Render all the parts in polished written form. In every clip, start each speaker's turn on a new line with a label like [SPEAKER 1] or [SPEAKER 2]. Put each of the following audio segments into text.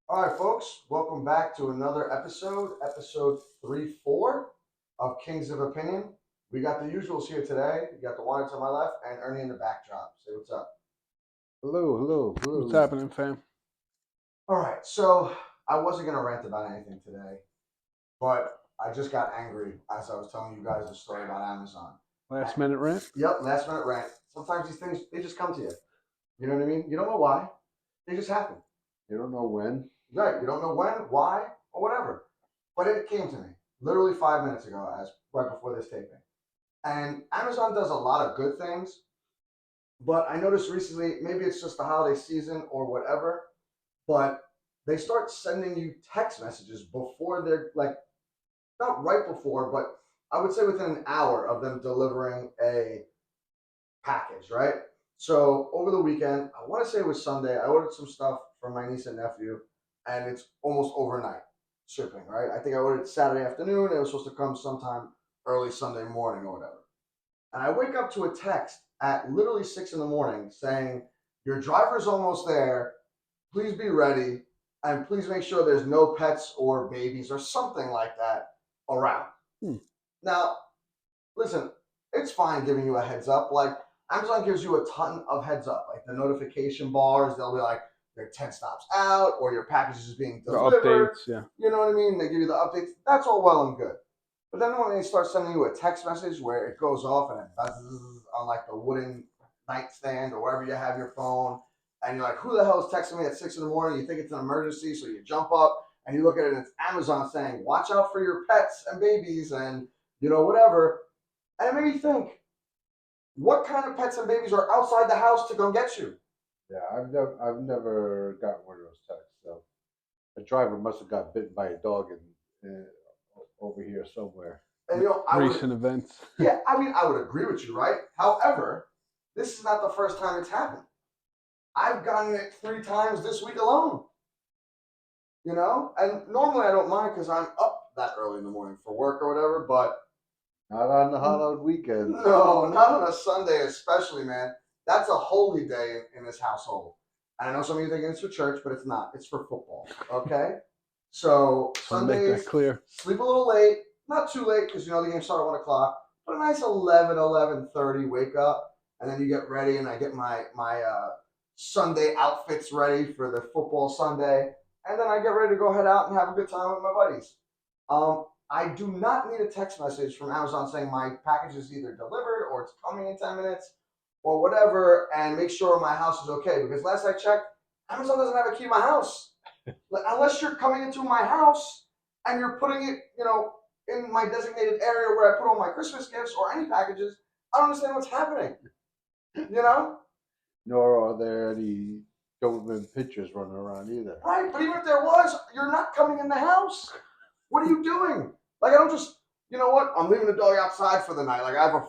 [SPEAKER 1] All right, folks, welcome back to another episode 34 of Kings of Opinion. We got the usuals here today. We got the one to my left and Ernie in the backdrop. Say what's up.
[SPEAKER 2] Hello, hello,
[SPEAKER 3] What's
[SPEAKER 2] hello.
[SPEAKER 3] happening, fam?
[SPEAKER 1] All right, so I wasn't going to rant about anything today, but I just got angry as I was telling you guys a story about Amazon.
[SPEAKER 3] Last minute rant?
[SPEAKER 1] Yep, last minute rant. Sometimes these things, they just come to you. You know what I mean? You don't know why, they just happen.
[SPEAKER 2] You don't know when?
[SPEAKER 1] Right, you don't know when, why, or whatever. But it came to me literally 5 minutes ago, as right before this taping. And Amazon does a lot of good things, but I noticed recently, maybe it's just the holiday season or whatever, but they start sending you text messages before they're like, not right before, but I would say within an hour of them delivering a package, right? So over the weekend, I want to say it was Sunday, I ordered some stuff for my niece and nephew, and it's almost overnight shipping, right? I think I ordered it Saturday afternoon. It was supposed to come sometime early Sunday morning or whatever. And I wake up to a text at literally 6 in the morning saying, "Your driver's almost there. Please be ready. And please make sure there's no pets or babies or something like that around."
[SPEAKER 3] Hmm.
[SPEAKER 1] Now, listen, it's fine giving you a heads up. Like Amazon gives you a ton of heads up. Like the notification bars, they'll be like, they're 10 stops out or your package is being
[SPEAKER 3] The
[SPEAKER 1] delivered.
[SPEAKER 3] updates, yeah.
[SPEAKER 1] You know what I mean? They give you the updates. That's all well and good. But then when they start sending you a text message where it goes off and it buzzes on like the wooden nightstand or wherever you have your phone, and you're like, who the hell is texting me at 6 in the morning? You think it's an emergency, so you jump up and you look at it and it's Amazon saying, watch out for your pets and babies and whatever. And it made me think, what kind of pets and babies are outside the house to come get you?
[SPEAKER 2] Yeah, I've never gotten one of those texts. So the driver must have got bitten by a dog over here somewhere.
[SPEAKER 1] And I would,
[SPEAKER 3] Recent events.
[SPEAKER 1] yeah, I mean, I would agree with you, right? However, this is not the first time it's happened. I've gotten it 3 times this week alone. And normally I don't mind because I'm up that early in the morning for work or whatever, but
[SPEAKER 2] Not on the hallowed weekends.
[SPEAKER 1] no, not on a Sunday, especially, man. That's a holy day in this household. And I know some of you think it's for church, but it's not. It's for football. Okay? So
[SPEAKER 3] Just want to make
[SPEAKER 1] Sundays,
[SPEAKER 3] that clear.
[SPEAKER 1] sleep a little late. Not too late because the game started at 1 o'clock. But a nice 11:30 wake up. And then you get ready and I get my Sunday outfits ready for the football Sunday. And then I get ready to go head out and have a good time with my buddies. I do not need a text message from Amazon saying my package is either delivered or it's coming in 10 minutes or whatever, and make sure my house is okay. Because last I checked, Amazon doesn't have a key to my house. Unless you're coming into my house and you're putting it, in my designated area where I put all my Christmas gifts or any packages, I don't understand what's happening.
[SPEAKER 2] Nor are there any government pictures running around either.
[SPEAKER 1] Right, but even if there was, you're not coming in the house. What are you doing? Like, I don't just, you know what? I'm leaving the dog outside for the night. Like, I have a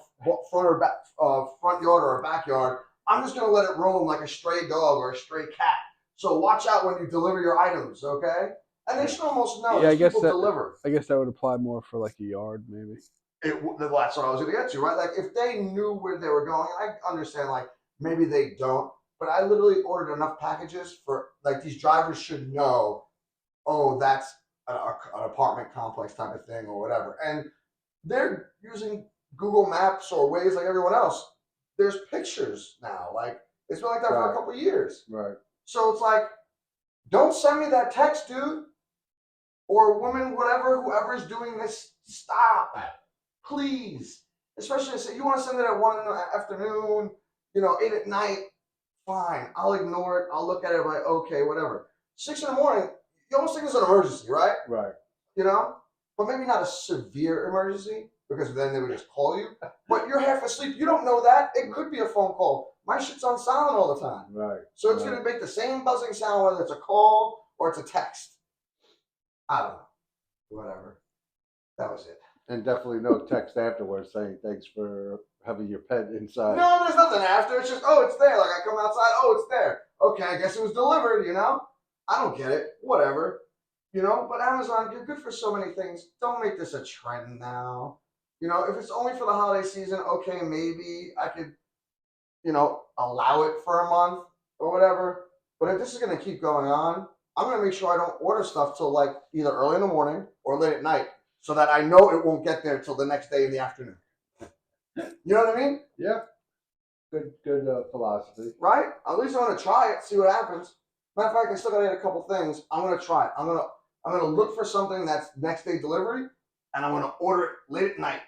[SPEAKER 1] front yard or a backyard. I'm just gonna let it roam like a stray dog or a stray cat. So watch out when you deliver your items, okay? And they should almost know.
[SPEAKER 3] Yeah, I
[SPEAKER 1] These
[SPEAKER 3] guess
[SPEAKER 1] people
[SPEAKER 3] that
[SPEAKER 1] deliver.
[SPEAKER 3] I guess that would apply more for like a yard, maybe.
[SPEAKER 1] That's what I was gonna get to, right? Like, if they knew where they were going, I understand. Like, maybe they don't. But I literally ordered enough packages for like these drivers should know. Oh, that's an apartment complex type of thing or whatever. And they're using Google Maps or Waze like everyone else. There's pictures now. Like it's been like that for a couple of years.
[SPEAKER 2] Right.
[SPEAKER 1] So it's like, don't send me that text, dude. Or woman, whatever, whoever is doing this, stop. Please. Especially if you want to send it at 1 in the afternoon, 8 at night, fine. I'll ignore it. I'll look at it like, okay, whatever. 6 in the morning, you almost think it's an emergency, right?
[SPEAKER 2] Right.
[SPEAKER 1] But maybe not a severe emergency because then they would just call you. But you're half asleep. You don't know that. It could be a phone call. My shit's on silent all the time.
[SPEAKER 2] Right.
[SPEAKER 1] So it's going to make the same buzzing sound whether it's a call or it's a text. I don't know. Whatever. That was it.
[SPEAKER 2] And definitely no text afterwards saying thanks for having your pet inside.
[SPEAKER 1] No, there's nothing after. It's just, oh, it's there. Like I come outside, oh, it's there. Okay, I guess it was delivered, I don't get it. Whatever. But Amazon, you're good for so many things. Don't make this a trend now. If it's only for the holiday season, okay, maybe I could, allow it for a month or whatever. But if this is going to keep going on, I'm gonna make sure I don't order stuff till like either early in the morning or late at night, so that I know it won't get there till the next day in the afternoon. You know what I mean?
[SPEAKER 2] Yeah. Good philosophy.
[SPEAKER 1] Right? At least I'm gonna try it, see what happens. Matter of fact, I still gotta get a couple things. I'm gonna try it. I'm gonna look for something that's next day delivery, and I'm gonna order it late at night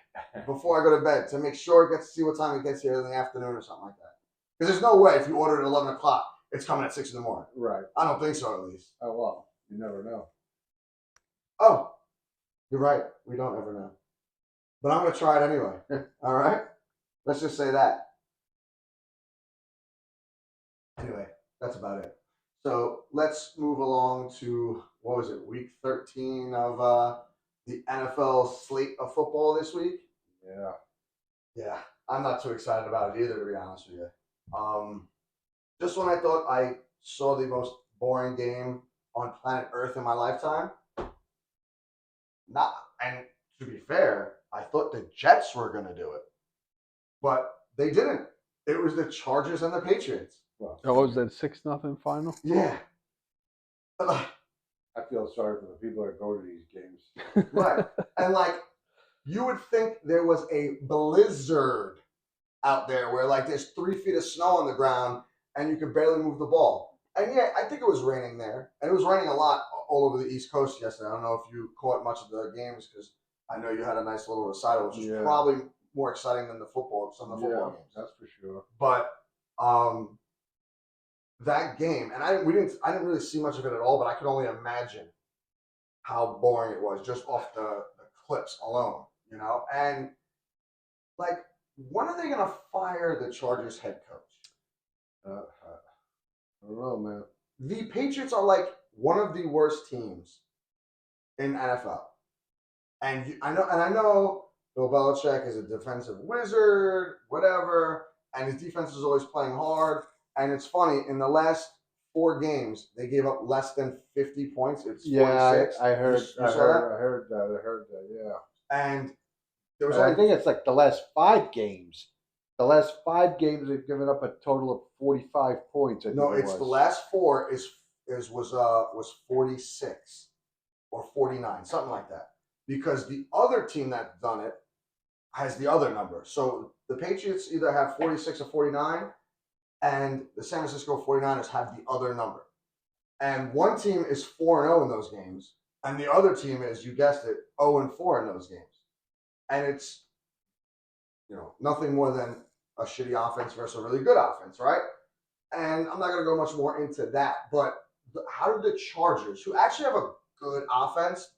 [SPEAKER 1] before I go to bed to make sure it gets to see what time it gets here in the afternoon or something like that. Because there's no way if you order it at 11 o'clock, it's coming at 6 in the morning.
[SPEAKER 2] Right.
[SPEAKER 1] I don't think so, at least.
[SPEAKER 2] Oh well, you never know.
[SPEAKER 1] Oh, you're right. We don't ever know. But I'm gonna try it anyway. All right. Let's just say that. Anyway, that's about it. So let's move along to what was it, week 13 of the NFL slate of football this week.
[SPEAKER 2] Yeah.
[SPEAKER 1] Yeah, I'm not too excited about it either, to be honest with you. Just when I thought I saw the most boring game on planet Earth in my lifetime, not, and to be fair, I thought the Jets were going to do it, but they didn't. It was the Chargers and the Patriots.
[SPEAKER 2] Well,
[SPEAKER 3] Oh, was that 6-0 final?
[SPEAKER 1] Yeah.
[SPEAKER 2] I feel sorry for the people that go to these games.
[SPEAKER 1] Right. And like, you would think there was a blizzard out there where like there's 3 feet of snow on the ground and you could barely move the ball. And yeah, I think it was raining there. And it was raining a lot all over the East Coast yesterday. I don't know if you caught much of the games because I know you had a nice little recital, which was probably more exciting than some of the football games.
[SPEAKER 2] That's for sure.
[SPEAKER 1] But that game, and I didn't really see much of it at all, but I could only imagine how boring it was just off the clips alone, you know? And like, when are they gonna fire the Chargers head coach?
[SPEAKER 2] I don't know, man.
[SPEAKER 1] The Patriots are like one of the worst teams in NFL. And I know Bill Belichick is a defensive wizard, whatever, and his defense is always playing hard. And it's funny, in the last 4 games, they gave up less than 50 points. It's 46.
[SPEAKER 2] I heard
[SPEAKER 1] You saw that?
[SPEAKER 2] I heard that, yeah.
[SPEAKER 1] And there was
[SPEAKER 2] I think it's like the last 5 games. The last 5 games they've given up a total of 45 points.
[SPEAKER 1] No, it's the last 4 was 46 or 49, something like that. Because the other team that's done it has the other number. So the Patriots either have 46 or 49, and the San Francisco 49ers have the other number. And one team is 4-0 in those games, and the other team is, you guessed it, 0-4 in those games. And it's, nothing more than a shitty offense versus a really good offense, right? And I'm not going to go much more into that, but how did the Chargers, who actually have a good offense,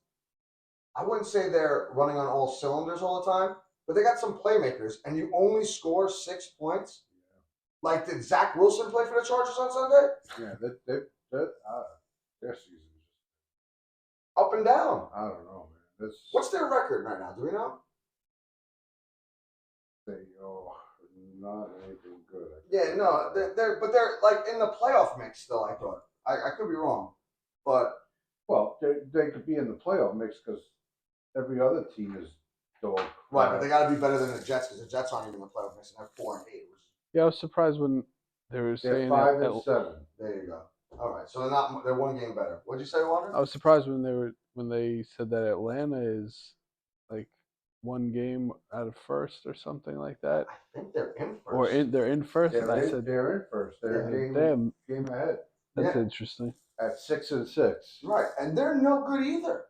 [SPEAKER 1] I wouldn't say they're running on all cylinders all the time, but they got some playmakers, and you only score 6 points? Like, did Zach Wilson play for the Chargers on Sunday?
[SPEAKER 2] Yeah, their season is just
[SPEAKER 1] up and down.
[SPEAKER 2] I don't know, man.
[SPEAKER 1] What's their record right now? Do we know?
[SPEAKER 2] Not anything good.
[SPEAKER 1] Yeah, no, they're like in the playoff mix still. I thought I could be wrong, but
[SPEAKER 2] they could be in the playoff mix because every other team is dog.
[SPEAKER 1] Right, but they got to be better than the Jets because the Jets aren't even in the playoff mix and they're 4-8.
[SPEAKER 3] Yeah, I was surprised when they were saying
[SPEAKER 2] 5-7.
[SPEAKER 1] There you go. All right, so they're 1 game better. What'd you say, Water?
[SPEAKER 3] I was surprised when they said that Atlanta is like 1 game out of first or something like that.
[SPEAKER 1] I think they're in first.
[SPEAKER 3] Or they're in first.
[SPEAKER 2] They're
[SPEAKER 3] I
[SPEAKER 2] in,
[SPEAKER 3] said
[SPEAKER 2] they're in first. They're game ahead.
[SPEAKER 3] That's interesting.
[SPEAKER 2] At 6-6.
[SPEAKER 1] Right, and they're no good either.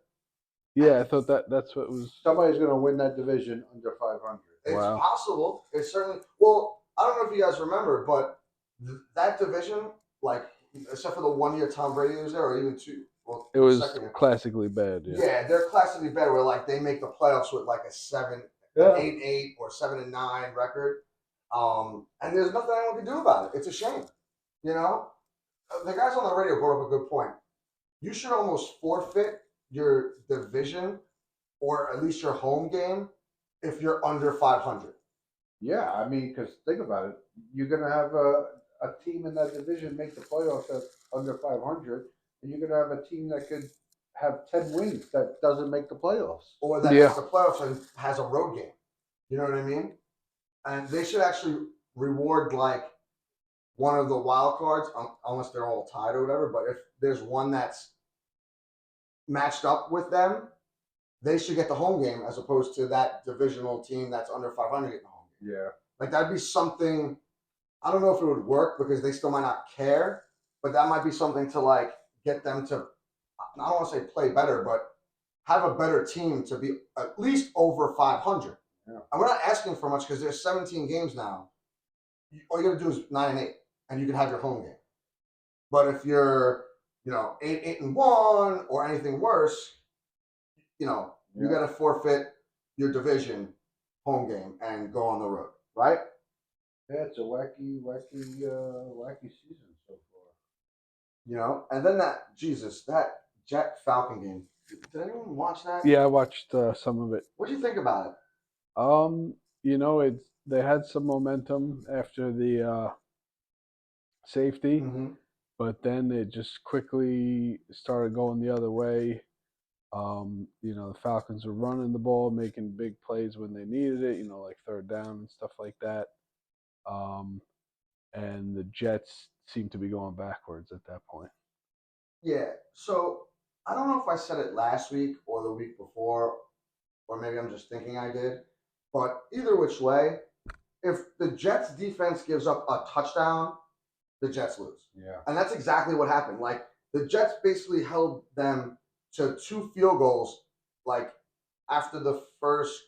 [SPEAKER 3] Yeah, I thought that's what was.
[SPEAKER 2] Somebody's going to win that division under 500.
[SPEAKER 1] It's possible. It's certainly. Well, I don't know if you guys remember, but that division, like, except for the 1 year Tom Brady was there, or even 2. Well,
[SPEAKER 3] it was classically bad.
[SPEAKER 1] Yeah, they're classically bad. Where like they make the playoffs with like a 8-8 or 7-9 record, and there's nothing anyone can do about it. It's a shame, The guys on the radio brought up a good point. You should almost forfeit your division, or at least your home game, if you're under 500.
[SPEAKER 2] Yeah, I mean, because think about it. You're going to have a team in that division make the playoffs at under 500, and you're going to have a team that could have 10 wins that doesn't make the playoffs.
[SPEAKER 1] Or that makes the playoffs and has a road game. You know what I mean? And they should actually reward, like, one of the wild cards, unless they're all tied or whatever. But if there's one that's matched up with them, they should get the home game as opposed to that divisional team that's under 500 getting the home game.
[SPEAKER 2] Yeah.
[SPEAKER 1] Like that'd be something. I don't know if it would work because they still might not care, but that might be something to like get them to. I don't want to say play better, but have a better team to be at least over 500.
[SPEAKER 2] Yeah.
[SPEAKER 1] And we're not asking for much because there's 17 games now. All you got to do is 9-8, and you can have your home game. But if you're, 8-1 or anything worse, you got to forfeit your division home game and go on the road, right?
[SPEAKER 2] Yeah, it's a wacky season so far.
[SPEAKER 1] And then that Jet Falcon game. Did anyone watch that?
[SPEAKER 3] Yeah, I watched some of it.
[SPEAKER 1] What do you think about it?
[SPEAKER 3] They had some momentum after the safety,
[SPEAKER 1] Mm-hmm.
[SPEAKER 3] but then it just quickly started going the other way. The Falcons were running the ball, making big plays when they needed it, like third down and stuff like that. And the Jets seemed to be going backwards at that point.
[SPEAKER 1] Yeah. So I don't know if I said it last week or the week before, or maybe I'm just thinking I did. But either which way, if the Jets defense gives up a touchdown, the Jets lose.
[SPEAKER 2] Yeah.
[SPEAKER 1] And that's exactly what happened. Like the Jets basically held them to 2 field goals, like after the first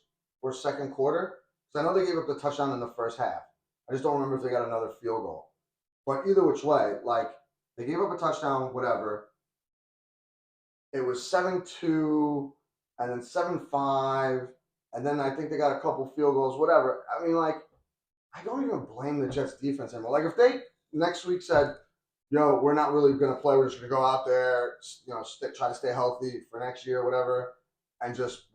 [SPEAKER 1] or second quarter. So I know they gave up the touchdown in the first half. I just don't remember if they got another field goal. But either which way, like they gave up a touchdown, whatever. It was 7-2 and then 7-5. And then I think they got a couple field goals, whatever. I mean, like, I don't even blame the Jets defense anymore. Like if they next week said, we're not really going to play. We're just going to go out there, try to stay healthy for next year, whatever, and just,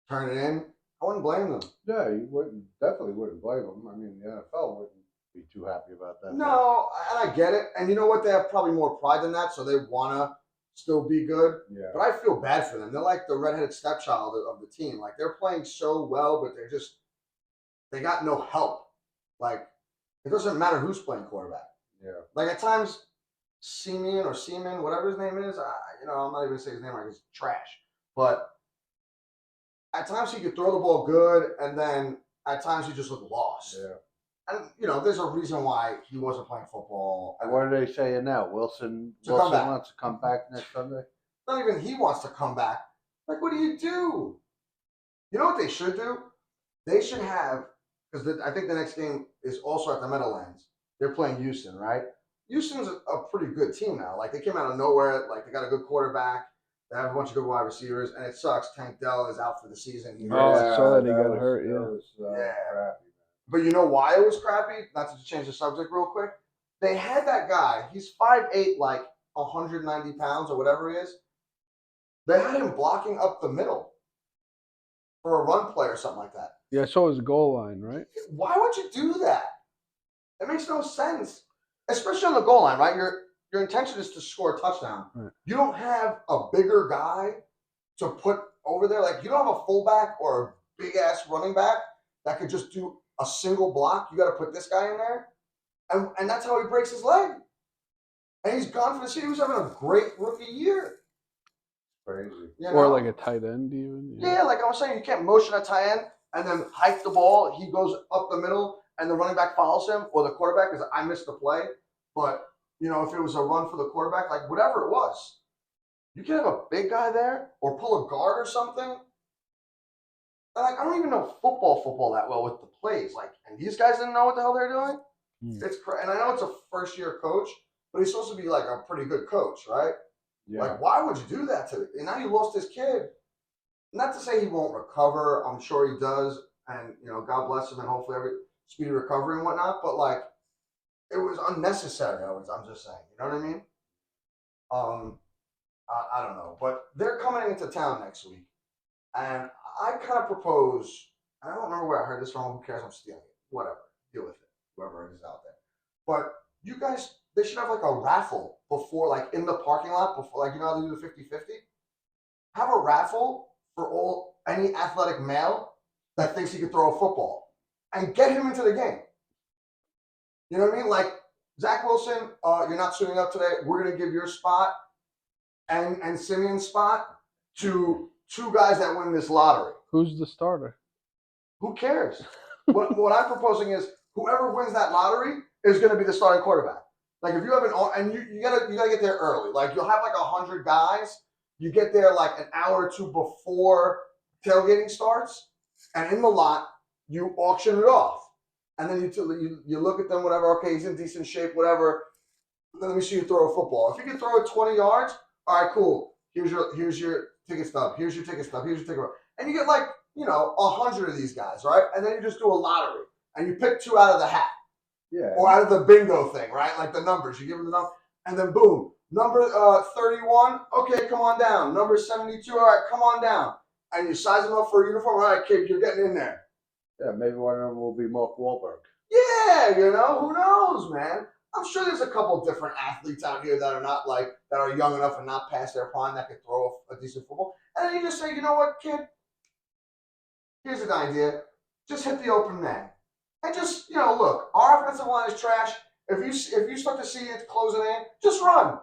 [SPEAKER 1] turn it in. I wouldn't blame them.
[SPEAKER 2] Yeah, you definitely wouldn't blame them. I mean, the NFL wouldn't be too happy about that.
[SPEAKER 1] No, and I get it. And you know what? They have probably more pride than that, so they want to still be good.
[SPEAKER 2] Yeah.
[SPEAKER 1] But I feel bad for them. They're like the redheaded stepchild of the team. Like they're playing so well, but they got no help. Like it doesn't matter who's playing quarterback.
[SPEAKER 2] Yeah.
[SPEAKER 1] Like at times, Seaman, whatever his name is, I'm not even gonna say his name right. He's trash. But at times he could throw the ball good, and then at times he just looked lost.
[SPEAKER 2] Yeah.
[SPEAKER 1] And there's a reason why he wasn't playing football.
[SPEAKER 2] And what are they saying now? Wilson wants to come back next Sunday?
[SPEAKER 1] Not even he wants to come back. Like, what do? You know what they should do? They should have, because I think the next game is also at the Meadowlands. They're playing Houston, right? Houston's a pretty good team now. Like, they came out of nowhere. Like, they got a good quarterback. They have a bunch of good wide receivers. And it sucks. Tank Dell is out for the season.
[SPEAKER 3] I saw that he got hurt,
[SPEAKER 2] yeah. Crappy.
[SPEAKER 1] But you know why it was crappy? Not to change the subject real quick. They had that guy. He's 5'8", like 190 pounds or whatever he is. They had him blocking up the middle for a run play or something like that.
[SPEAKER 3] Yeah, I saw his goal line, right?
[SPEAKER 1] Why would you do that? It makes no sense. Especially on the goal line, right? Your intention is to score a touchdown.
[SPEAKER 3] Right.
[SPEAKER 1] You don't have a bigger guy to put over there. Like, you don't have a fullback or a big-ass running back that could just do a single block. You got to put this guy in there. And that's how he breaks his leg. And he's gone for the season. He was having a great rookie year.
[SPEAKER 2] Crazy.
[SPEAKER 3] Or like a tight end even.
[SPEAKER 1] Yeah, like I was saying, you can't motion a tight end and then hike the ball. He goes up the middle and the running back follows him, or the quarterback, because I missed the play. But, if it was a run for the quarterback, like whatever it was, you can have a big guy there or pull a guard or something. And like, I don't even know football that well with the plays. Like, and these guys didn't know what the hell they're doing. And I know it's a first-year coach, but he's supposed to be like a pretty good coach, right?
[SPEAKER 2] Yeah.
[SPEAKER 1] Like, why would you do that to? And now you lost this kid. Not to say he won't recover. I'm sure he does, and God bless him, and hopefully every speedy recovery and whatnot. But like, it was unnecessary. I'm just saying. You know what I mean? I don't know, but they're coming into town next week, and I kind of propose. I don't remember where I heard this from. Who cares? I'm stealing it. Whatever. Deal with it. Whoever it is out there. But you guys, they should have like a raffle before, like in the parking lot, before, like, how they do the 50-50? Have a raffle for any athletic male that thinks he could throw a football and get him into the game. You know what I mean? Like, Zach Wilson, you're not suiting up today. We're going to give your spot and Simeon's spot to two guys that win this lottery.
[SPEAKER 3] Who's the starter?
[SPEAKER 1] Who cares? What I'm proposing is whoever wins that lottery is going to be the starting quarterback. Like if you have and you gotta get there early. Like you'll have like 100 guys. You get there like an hour or two before tailgating starts, and in the lot you auction it off, and then you look at them, whatever. Okay, he's in decent shape, whatever. Let me see you throw a football. If you can throw it 20 yards, all right, cool. Here's your ticket stub. Here's your ticket stub. Here's your ticket. And you get like 100 of these guys, right? And then you just do a lottery, and you pick two out of the hat.
[SPEAKER 2] Yeah.
[SPEAKER 1] Or out of the bingo thing, right? Like the numbers. You give them the number, and then boom. Number 31, okay, come on down. Number 72, all right, come on down. And you size them up for a uniform. All right, kid, you're getting in there.
[SPEAKER 2] Yeah, maybe one of them will be Mark Wahlberg.
[SPEAKER 1] Yeah, who knows, man? I'm sure there's a couple different athletes out here that are young enough and not past their prime that could throw a decent football. And then you just say, you know what, kid? Here's an idea. Just hit the open man. And just, look, our offensive line is trash. If you start to see it closing in, just run.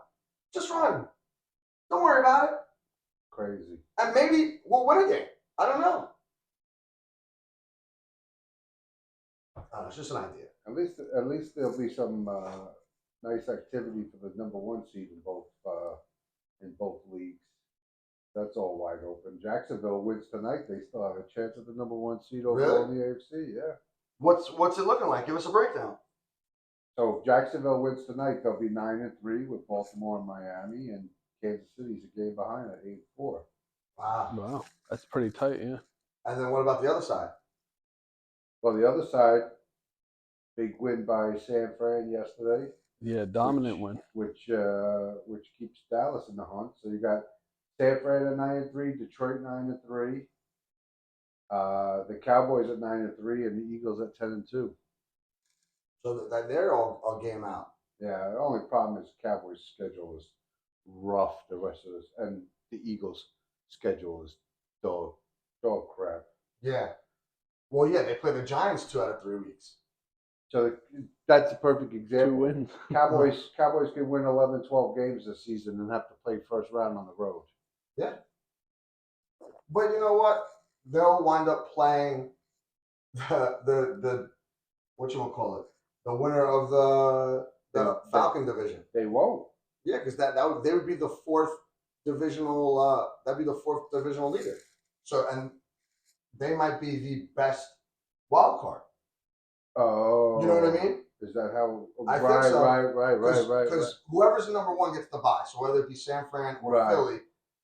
[SPEAKER 1] Just run. Don't worry about it.
[SPEAKER 2] Crazy.
[SPEAKER 1] And maybe we'll win a game. I don't know. It's just an idea.
[SPEAKER 2] At least there'll be some nice activity for the number one seed in both leagues. That's all wide open. Jacksonville wins tonight. They still have a chance at the number one seed overall in the AFC. Yeah.
[SPEAKER 1] What's it looking like? Give us a breakdown.
[SPEAKER 2] So if Jacksonville wins tonight, they'll be 9-3 with Baltimore and Miami, and Kansas City's a game behind at 8-4.
[SPEAKER 1] Wow,
[SPEAKER 3] that's pretty tight, yeah.
[SPEAKER 1] And then what about the other side?
[SPEAKER 2] Well, the other side, big win by San Fran yesterday.
[SPEAKER 3] Yeah, dominant win.
[SPEAKER 2] Which keeps Dallas in the hunt. So you got San Fran at 9-3, Detroit 9-3, the Cowboys at 9-3, and the Eagles at 10-2.
[SPEAKER 1] So that they're all game out.
[SPEAKER 2] Yeah, the only problem is the Cowboys' schedule is rough. The rest of this, and the Eagles' schedule is dog crap.
[SPEAKER 1] Yeah. Well, yeah, they play the Giants 2 out of 3 weeks.
[SPEAKER 2] So that's a perfect example.
[SPEAKER 3] 2 wins.
[SPEAKER 2] Cowboys can win 11, 12 games this season and have to play first round on the road.
[SPEAKER 1] Yeah. But you know what? They'll wind up playing the whatchamacallit, the winner of the Falcon division.
[SPEAKER 2] They won't.
[SPEAKER 1] Yeah, because they would be the fourth divisional. That'd be the fourth divisional leader. So and they might be the best wild card.
[SPEAKER 2] Oh,
[SPEAKER 1] you know what I mean?
[SPEAKER 2] Is that how?
[SPEAKER 1] I think so.
[SPEAKER 2] Right.
[SPEAKER 1] Because whoever's the number one gets the bye. So whether it be San Fran or Philly,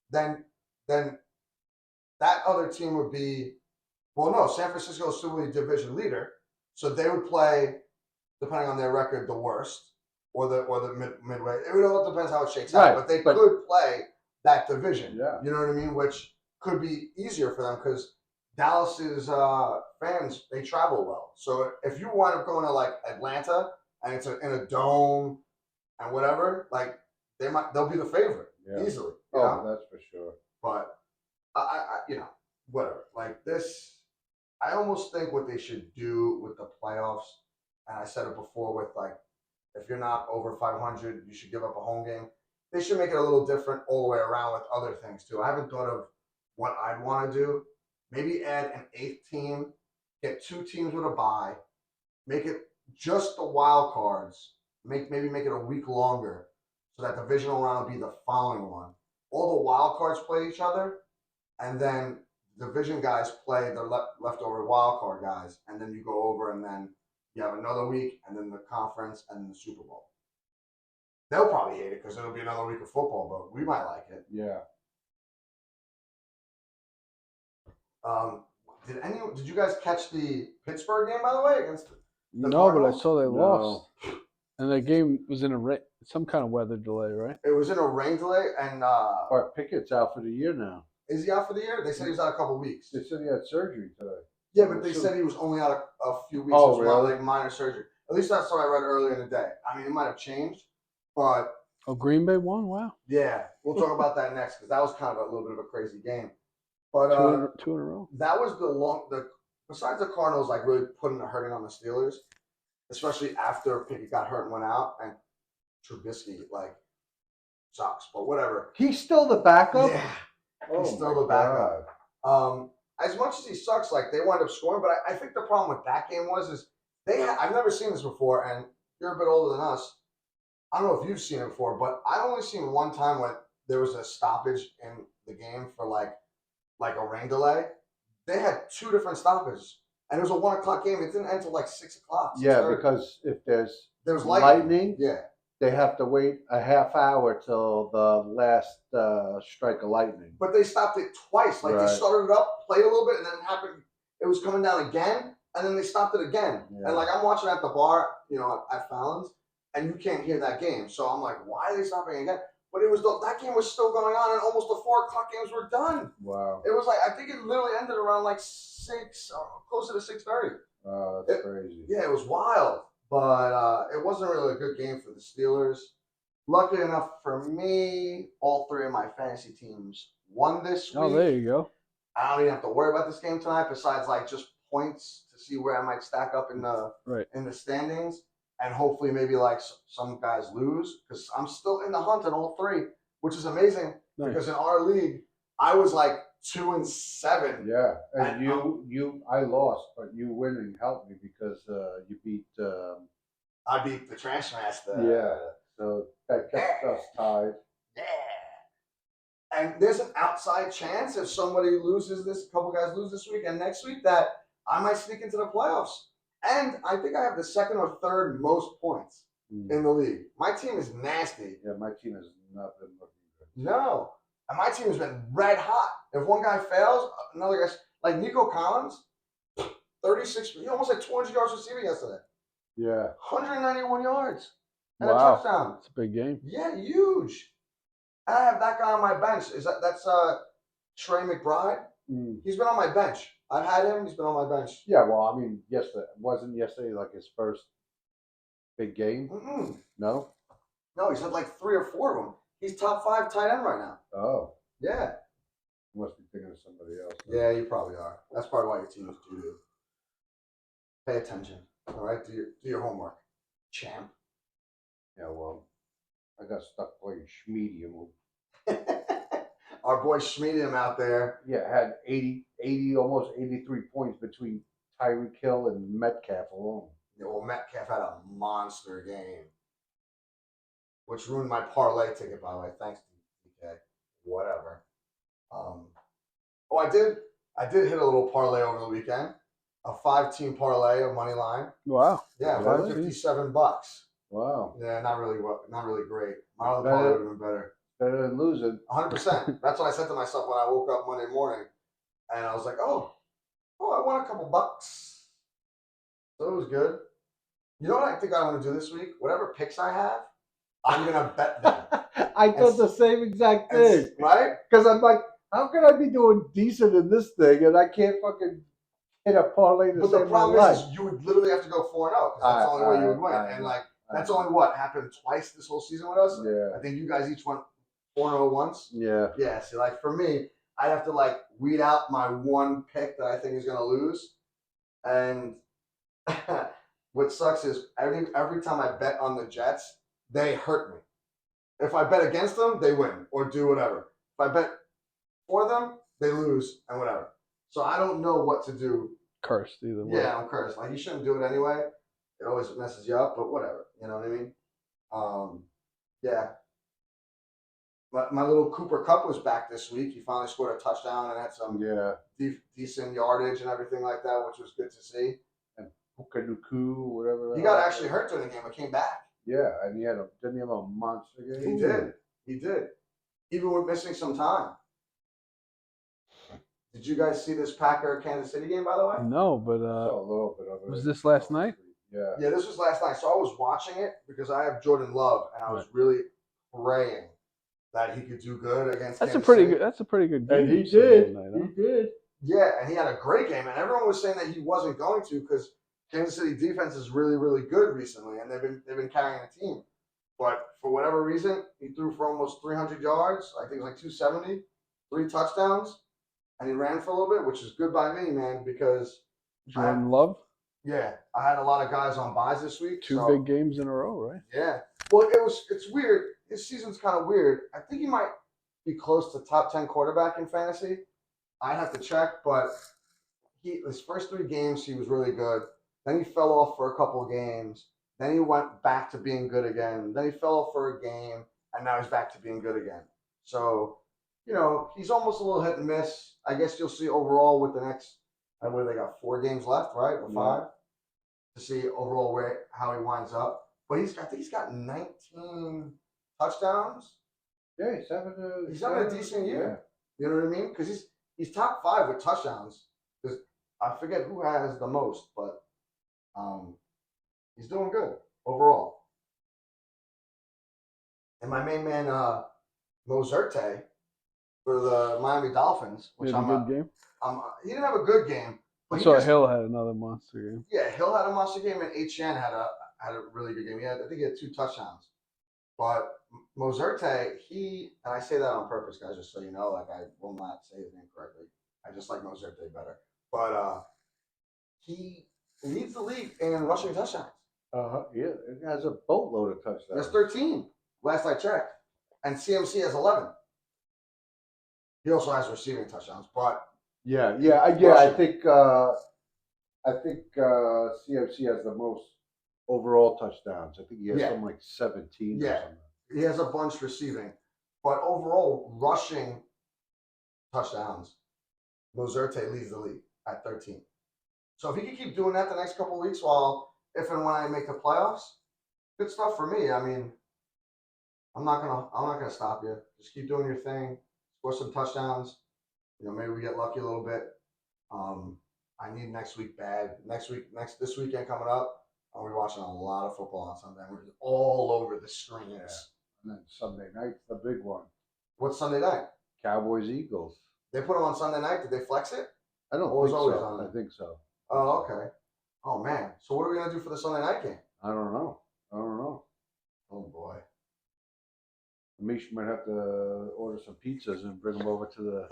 [SPEAKER 1] then that other team would be. Well, no, San Francisco is still the division leader, so they would play, depending on their record, the worst or the midway. It all depends how it shakes out, but they could play that division.
[SPEAKER 2] Yeah,
[SPEAKER 1] you know what I mean? Which could be easier for them because Dallas's fans, they travel well. So if you wind up going to like Atlanta and it's in a dome and whatever, like they'll be the favorite easily.
[SPEAKER 2] That's for sure.
[SPEAKER 1] But I whatever. Like this, I almost think what they should do with the playoffs, and I said it before with like, if you're not over 500, you should give up a home game. They should make it a little different all the way around with other things too. I haven't thought of what I'd want to do. Maybe add an 8th team, get 2 teams with a bye, make it just the wild cards, maybe make it a week longer so that divisional round will be the following one. All the wild cards play each other, and then division guys play the leftover wild card guys, and then you go over, and then you have another week, and then the conference, and then the Super Bowl. They'll probably hate it because it'll be another week of football, but we might like it.
[SPEAKER 2] Yeah.
[SPEAKER 1] Did you guys catch the Pittsburgh game, by the way, against the
[SPEAKER 3] No,
[SPEAKER 1] Cardinals?
[SPEAKER 3] but I saw they lost. And the game was in some kind of weather delay, right?
[SPEAKER 1] It was in a rain delay, and
[SPEAKER 2] Art Pickett's out for the year now.
[SPEAKER 1] Is he out for the year? They said he was out a couple weeks.
[SPEAKER 2] They said he had surgery today.
[SPEAKER 1] Yeah, but they said he was only out a few weeks.
[SPEAKER 2] Oh, really?
[SPEAKER 1] Like minor surgery. At least that's what I read earlier in the day. I mean, it might have changed, but
[SPEAKER 3] Green Bay won. Wow.
[SPEAKER 1] Yeah, we'll talk about that next because that was kind of a little bit of a crazy game. But
[SPEAKER 3] two in a row.
[SPEAKER 1] That was besides the Cardinals like really hurting on the Steelers, especially after Pickett got hurt and went out, and Trubisky, like sucks, but whatever.
[SPEAKER 2] He's still the backup?
[SPEAKER 1] Yeah,
[SPEAKER 2] Oh,
[SPEAKER 1] he's still
[SPEAKER 2] my
[SPEAKER 1] the backup.
[SPEAKER 2] God.
[SPEAKER 1] As much as he sucks, like they wound up scoring, but I think the problem with that game is I've never seen this before, and you're a bit older than us. I don't know if you've seen it before, but I've only seen one time when there was a stoppage in the game for like a rain delay. They had two different stoppages, and it was a 1 o'clock game. It didn't end until like 6 o'clock.
[SPEAKER 2] Yeah,
[SPEAKER 1] 6:30.
[SPEAKER 2] because if there's
[SPEAKER 1] lightning. Yeah,
[SPEAKER 2] they have to wait a half hour till the last strike of lightning.
[SPEAKER 1] but they stopped it twice. Like
[SPEAKER 2] Right.
[SPEAKER 1] they started it up, played a little bit, and then it happened. It was coming down again, and then they stopped it again.
[SPEAKER 2] Yeah.
[SPEAKER 1] And like I'm watching at the bar, at Fallon's, and you can't hear that game. So I'm like, why are they stopping again? But that game was still going on, and almost the 4 o'clock games were done.
[SPEAKER 2] Wow.
[SPEAKER 1] It was like I think it literally ended around like 6, closer to 6:30.
[SPEAKER 2] That's crazy.
[SPEAKER 1] Yeah, it was wild, but it wasn't really a good game for the Steelers. Luckily enough for me, all three of my fantasy teams won this week.
[SPEAKER 3] Oh, there you go.
[SPEAKER 1] I don't even have to worry about this game tonight, besides like just points to see where I might stack up in the standings, and hopefully maybe like some guys lose, because I'm still in the hunt in all three, which is amazing.
[SPEAKER 3] Nice.
[SPEAKER 1] Because in our league, I was like 2-7.
[SPEAKER 2] Yeah, and I lost, but you winning helped me because you beat.
[SPEAKER 1] I beat the Trash Master.
[SPEAKER 2] Yeah, so that kept us tied.
[SPEAKER 1] Yeah. And there's an outside chance if somebody a couple guys lose this week and next week, that I might sneak into the playoffs. And I think I have the second or third most points in the league. My team is nasty.
[SPEAKER 2] Yeah, my team has not been looking good.
[SPEAKER 1] No. And my team has been red hot. If one guy fails, another guy, like Nico Collins, 36, he almost had 200 yards receiving yesterday.
[SPEAKER 2] Yeah.
[SPEAKER 1] 191 yards and
[SPEAKER 3] Wow.
[SPEAKER 1] a touchdown.
[SPEAKER 3] It's a big game.
[SPEAKER 1] Yeah, huge. And I have that guy on my bench. That's Trey McBride? He's been on my bench. I've had him. He's been on my bench.
[SPEAKER 2] Yeah, well, I mean, wasn't yesterday like his first big game?
[SPEAKER 1] Mm-mm.
[SPEAKER 2] No?
[SPEAKER 1] No, he's had like 3 or 4 of them. He's top 5 tight end right now.
[SPEAKER 2] Oh.
[SPEAKER 1] Yeah.
[SPEAKER 2] Must be thinking of somebody else.
[SPEAKER 1] Yeah, you probably are. That's probably why your team is doo-doo. Pay attention. All right? Do your homework. Champ.
[SPEAKER 2] Yeah, well, I got stuck playing Schmedium.
[SPEAKER 1] Our boy Schmedium out there.
[SPEAKER 2] Yeah, had 80, almost 83 points between Tyreek Hill and Metcalf alone.
[SPEAKER 1] Yeah, well, Metcalf had a monster game, which ruined my parlay ticket, by the way. Thanks, DK. Whatever. I did hit a little parlay over the weekend. A 5-team parlay of money line.
[SPEAKER 3] Wow.
[SPEAKER 1] Yeah,
[SPEAKER 2] Really?
[SPEAKER 1] $57.
[SPEAKER 2] Wow.
[SPEAKER 1] Yeah, not really great. My other parlay would have been better.
[SPEAKER 2] Better than losing.
[SPEAKER 1] 100%. That's what I said to myself when I woke up Monday morning, and I was like, "Oh, I won a couple bucks." So it was good. You know what I think I want to do this week? Whatever picks I have, I'm gonna bet them.
[SPEAKER 2] I thought the same exact thing.
[SPEAKER 1] Right?
[SPEAKER 2] Because I'm like, how can I be doing decent in this thing and I can't fucking hit a parlay to
[SPEAKER 1] But the
[SPEAKER 2] save my
[SPEAKER 1] problem
[SPEAKER 2] life?
[SPEAKER 1] is you would literally have to go 4-0 because that's the only way you would win. And like that's only what happened twice this whole season with us.
[SPEAKER 2] Yeah.
[SPEAKER 1] I think you guys each went 4-0 once.
[SPEAKER 2] Yeah.
[SPEAKER 1] Yeah. See, like for me, I'd have to like weed out my one pick that I think is gonna lose. And what sucks is every time I bet on the Jets, they hurt me. If I bet against them, they win or do whatever. If I bet for them, they lose and whatever. So I don't know what to do.
[SPEAKER 3] Cursed either way.
[SPEAKER 1] Yeah, I'm cursed. Like you shouldn't do it anyway. It always messes you up, but whatever. You know what I mean? Yeah. My little Cooper Kupp was back this week. He finally scored a touchdown and had some decent yardage and everything like that, which was good to see.
[SPEAKER 2] And Pukanuku, whatever.
[SPEAKER 1] He got actually hurt during the game, but came back.
[SPEAKER 2] Yeah, and didn't he have a monster game?
[SPEAKER 1] He did. Even with missing some time. Did you guys see this Packer-Kansas City game, by the way?
[SPEAKER 3] No, but
[SPEAKER 2] I saw a little bit of it.
[SPEAKER 3] was this last night?
[SPEAKER 2] Yeah.
[SPEAKER 1] Yeah, this was last night. So I was watching it because I have Jordan Love, and I was really praying that he could do good against Kansas City.
[SPEAKER 3] That's a pretty good game.
[SPEAKER 2] And he did.
[SPEAKER 3] Night, huh?
[SPEAKER 2] He did.
[SPEAKER 1] Yeah, and he had a great game, and everyone was saying that he wasn't going to because Kansas City defense is really, really good recently, and they've been carrying the team. But for whatever reason, he threw for almost 300 yards. I think it was like 270, 3 touchdowns, and he ran for a little bit, which is good by me, man, because
[SPEAKER 3] Jordan Love?
[SPEAKER 1] Yeah, I had a lot of guys on buys this week.
[SPEAKER 3] Two big games in a row, right?
[SPEAKER 1] Yeah. Well, it's weird. his season's kind of weird. I think he might be close to top 10 quarterback in fantasy. I have to check, but his first 3 games he was really good. Then he fell off for a couple of games. Then he went back to being good again. Then he fell off for a game, and now he's back to being good again. So, he's almost a little hit and miss. I guess you'll see overall with the next. Where they got 4 games left, right, or 5, to see overall how he winds up. But I think he's got 19 touchdowns.
[SPEAKER 2] Yeah,
[SPEAKER 1] he's having a decent year. Yeah. You know what I mean? Because he's top 5 with touchdowns. Because I forget who has the most, but he's doing good overall. And my main man Mozerte for the Miami Dolphins, which
[SPEAKER 3] a good game.
[SPEAKER 1] He didn't have a good game.
[SPEAKER 3] I saw Hill had another monster game.
[SPEAKER 1] Yeah, Hill had a monster game, and Etienne had a really good game. I think he had 2 touchdowns. But Mozerte, and I say that on purpose, guys, just so you know, like I will not say his name correctly. I just like Mozerte better. But he leads the league in rushing touchdowns.
[SPEAKER 2] Yeah, it has a boatload of touchdowns.
[SPEAKER 1] There's 13, last I checked. And CMC has 11. He also has receiving touchdowns, but
[SPEAKER 2] I think CMC has the most overall touchdowns. I think he has something like 17 or something.
[SPEAKER 1] He has a bunch receiving. But overall, rushing touchdowns, Mozerte leads the league at 13. So if he can keep doing that the next couple of weeks if and when I make the playoffs, good stuff for me. I mean, I'm not gonna stop you. Just keep doing your thing. Score some touchdowns. Maybe we get lucky a little bit. I need next week bad. This weekend coming up, I'll be watching a lot of football on Sunday. We're all over the screens.
[SPEAKER 2] Yeah. And then Sunday night's the big one.
[SPEAKER 1] What's Sunday night?
[SPEAKER 2] Cowboys Eagles.
[SPEAKER 1] They put them on Sunday night. Did they flex it?
[SPEAKER 2] I don't think so. I think so.
[SPEAKER 1] Oh, okay. Oh man. So what are we gonna do for the Sunday night game?
[SPEAKER 2] I don't know.
[SPEAKER 1] Oh boy.
[SPEAKER 2] Mish might have to order some pizzas and bring them over to the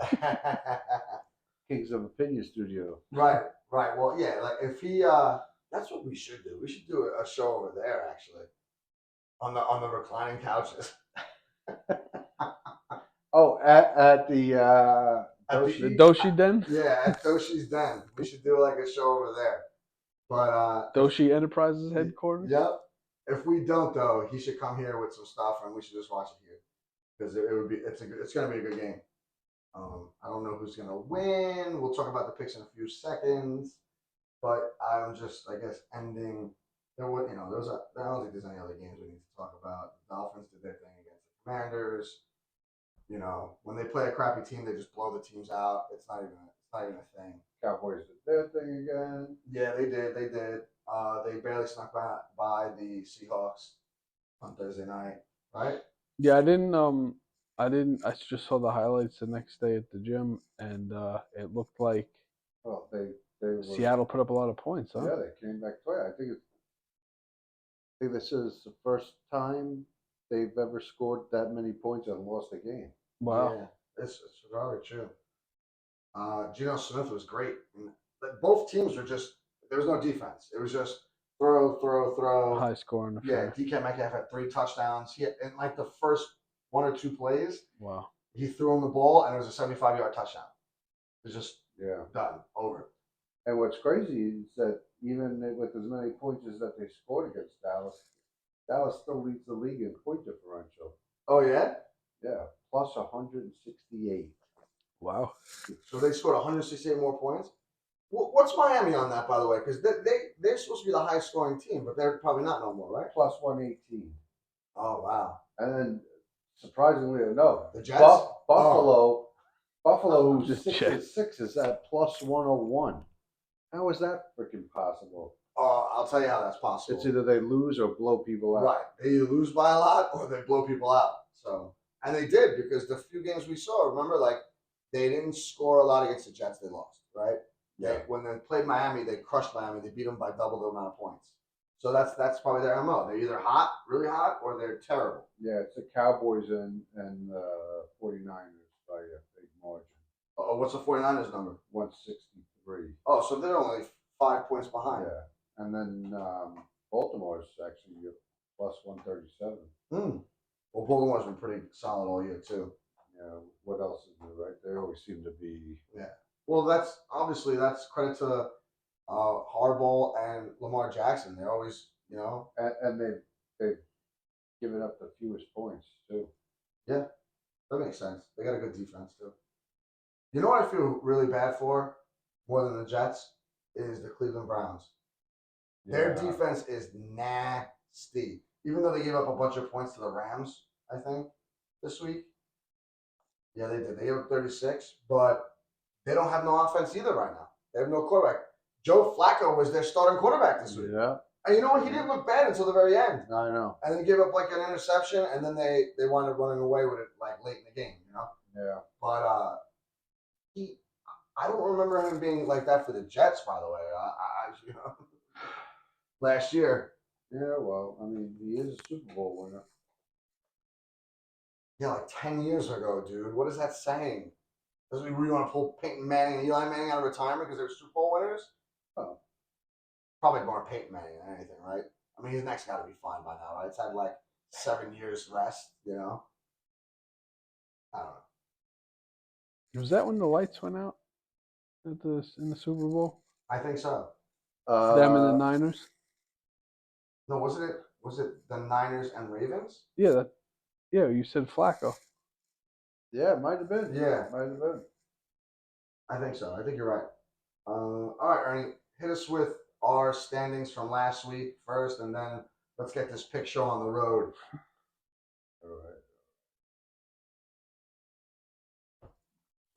[SPEAKER 2] Kings of Opinion studio.
[SPEAKER 1] Right. Well, yeah. Like if he, that's what we should do. We should do a show over there, actually, on the reclining couches.
[SPEAKER 2] Oh, at the
[SPEAKER 3] Doshi Den?
[SPEAKER 1] Yeah, at Doshi's Den. We should do like a show over there. But
[SPEAKER 3] Doshi Enterprises headquarters?
[SPEAKER 1] Yep. If we don't, though, he should come here with some stuff, and we should just watch it here because it's going to be a good game. I don't know who's going to win. We'll talk about the picks in a few seconds, but I'm just, I guess, ending. I don't think there's any other games we need to talk about. The Dolphins did their thing against the Commanders. When they play a crappy team, they just blow the teams out. It's not even a thing.
[SPEAKER 2] Cowboys did their thing again.
[SPEAKER 1] Yeah, they did. They barely snuck by the Seahawks on Thursday night, right?
[SPEAKER 3] Yeah, I just saw the highlights the next day at the gym, and it looked like Seattle put up a lot of points, huh?
[SPEAKER 2] Yeah, they came back twice. I think this is the first time they've ever scored that many points and lost a game.
[SPEAKER 3] Wow.
[SPEAKER 1] Yeah, it's very true. Geno Smith was great. Both teams were there was no defense. It was just throw.
[SPEAKER 3] High scoring affair.
[SPEAKER 1] Yeah, DK Metcalf had 3 touchdowns. He had, in like the first 1 or 2 plays.
[SPEAKER 3] Wow. He
[SPEAKER 1] threw him the ball, and it was a 75-yard touchdown. It was just done, over.
[SPEAKER 2] And what's crazy is that even with as many points as that they scored against Dallas still leads the league in point differential.
[SPEAKER 1] Oh, yeah?
[SPEAKER 2] Yeah, plus 168.
[SPEAKER 3] Wow.
[SPEAKER 1] So they scored 168 more points? What's Miami on that, by the way? Because they're supposed to be the highest scoring team, but they're probably not no more, right?
[SPEAKER 2] Plus 118.
[SPEAKER 1] Oh, wow.
[SPEAKER 2] And then, surprisingly enough,
[SPEAKER 1] the Jets?
[SPEAKER 2] Buffalo, who's 6-6, is at plus 101. How is that freaking possible?
[SPEAKER 1] I'll tell you how that's possible.
[SPEAKER 2] It's either they lose or blow people out.
[SPEAKER 1] Right. They either lose by a lot or they blow people out. So, and they did, because the few games we saw, remember, like, they didn't score a lot against the Jets. They lost, right?
[SPEAKER 2] Yeah.
[SPEAKER 1] When they played Miami, they crushed Miami. They beat them by double the amount of points. So that's probably their MO. They're either hot, really hot, or they're terrible.
[SPEAKER 2] Yeah, it's the Cowboys and 49ers by a big margin.
[SPEAKER 1] Oh, what's the 49ers number?
[SPEAKER 2] 163.
[SPEAKER 1] Oh, so they're only 5 points behind.
[SPEAKER 2] Yeah, and then Baltimore's actually plus 137.
[SPEAKER 1] Well, Baltimore's been pretty solid all year too.
[SPEAKER 2] What else is there, right? They always seem to be.
[SPEAKER 1] Yeah. Well, that's credit to Harbaugh and Lamar Jackson. They're always,
[SPEAKER 2] And they've given up the fewest points too.
[SPEAKER 1] Yeah, that makes sense. They got a good defense too. You know what I feel really bad for more than the Jets is the Cleveland Browns. Their defense is nasty. Even though they gave up a bunch of points to the Rams, I think, this week. Yeah, they did. They gave up 36, but they don't have no offense either right now. They have no quarterback. Joe Flacco was their starting quarterback this week.
[SPEAKER 2] Yeah.
[SPEAKER 1] And you know what? He didn't look bad until the very end.
[SPEAKER 2] I know.
[SPEAKER 1] And then gave up like an interception, and then they wound up running away with it like late in the game,
[SPEAKER 2] Yeah.
[SPEAKER 1] But I don't remember him being like that for the Jets, by the way. Last year.
[SPEAKER 2] Yeah, well, I mean, he is a Super Bowl winner.
[SPEAKER 1] Yeah, like 10 years ago, dude. What is that saying? Does we really want to pull Peyton Manning and Eli Manning out of retirement because they're Super Bowl winners?
[SPEAKER 2] Oh.
[SPEAKER 1] Probably more Peyton Manning than anything, right? I mean, his neck's got to be fine by now, right? It's had like 7 years rest, I don't know.
[SPEAKER 3] Was that when the lights went out in the Super Bowl?
[SPEAKER 1] I think so.
[SPEAKER 3] Them and the Niners.
[SPEAKER 1] No, wasn't it? Was it the Niners and Ravens?
[SPEAKER 3] Yeah, you said Flacco.
[SPEAKER 2] Yeah, it might have been.
[SPEAKER 1] Yeah,
[SPEAKER 2] might have been.
[SPEAKER 1] I think so. I think you're right. All right, Ernie, hit us with our standings from last week first, and then let's get this pick show on the road.
[SPEAKER 2] All right.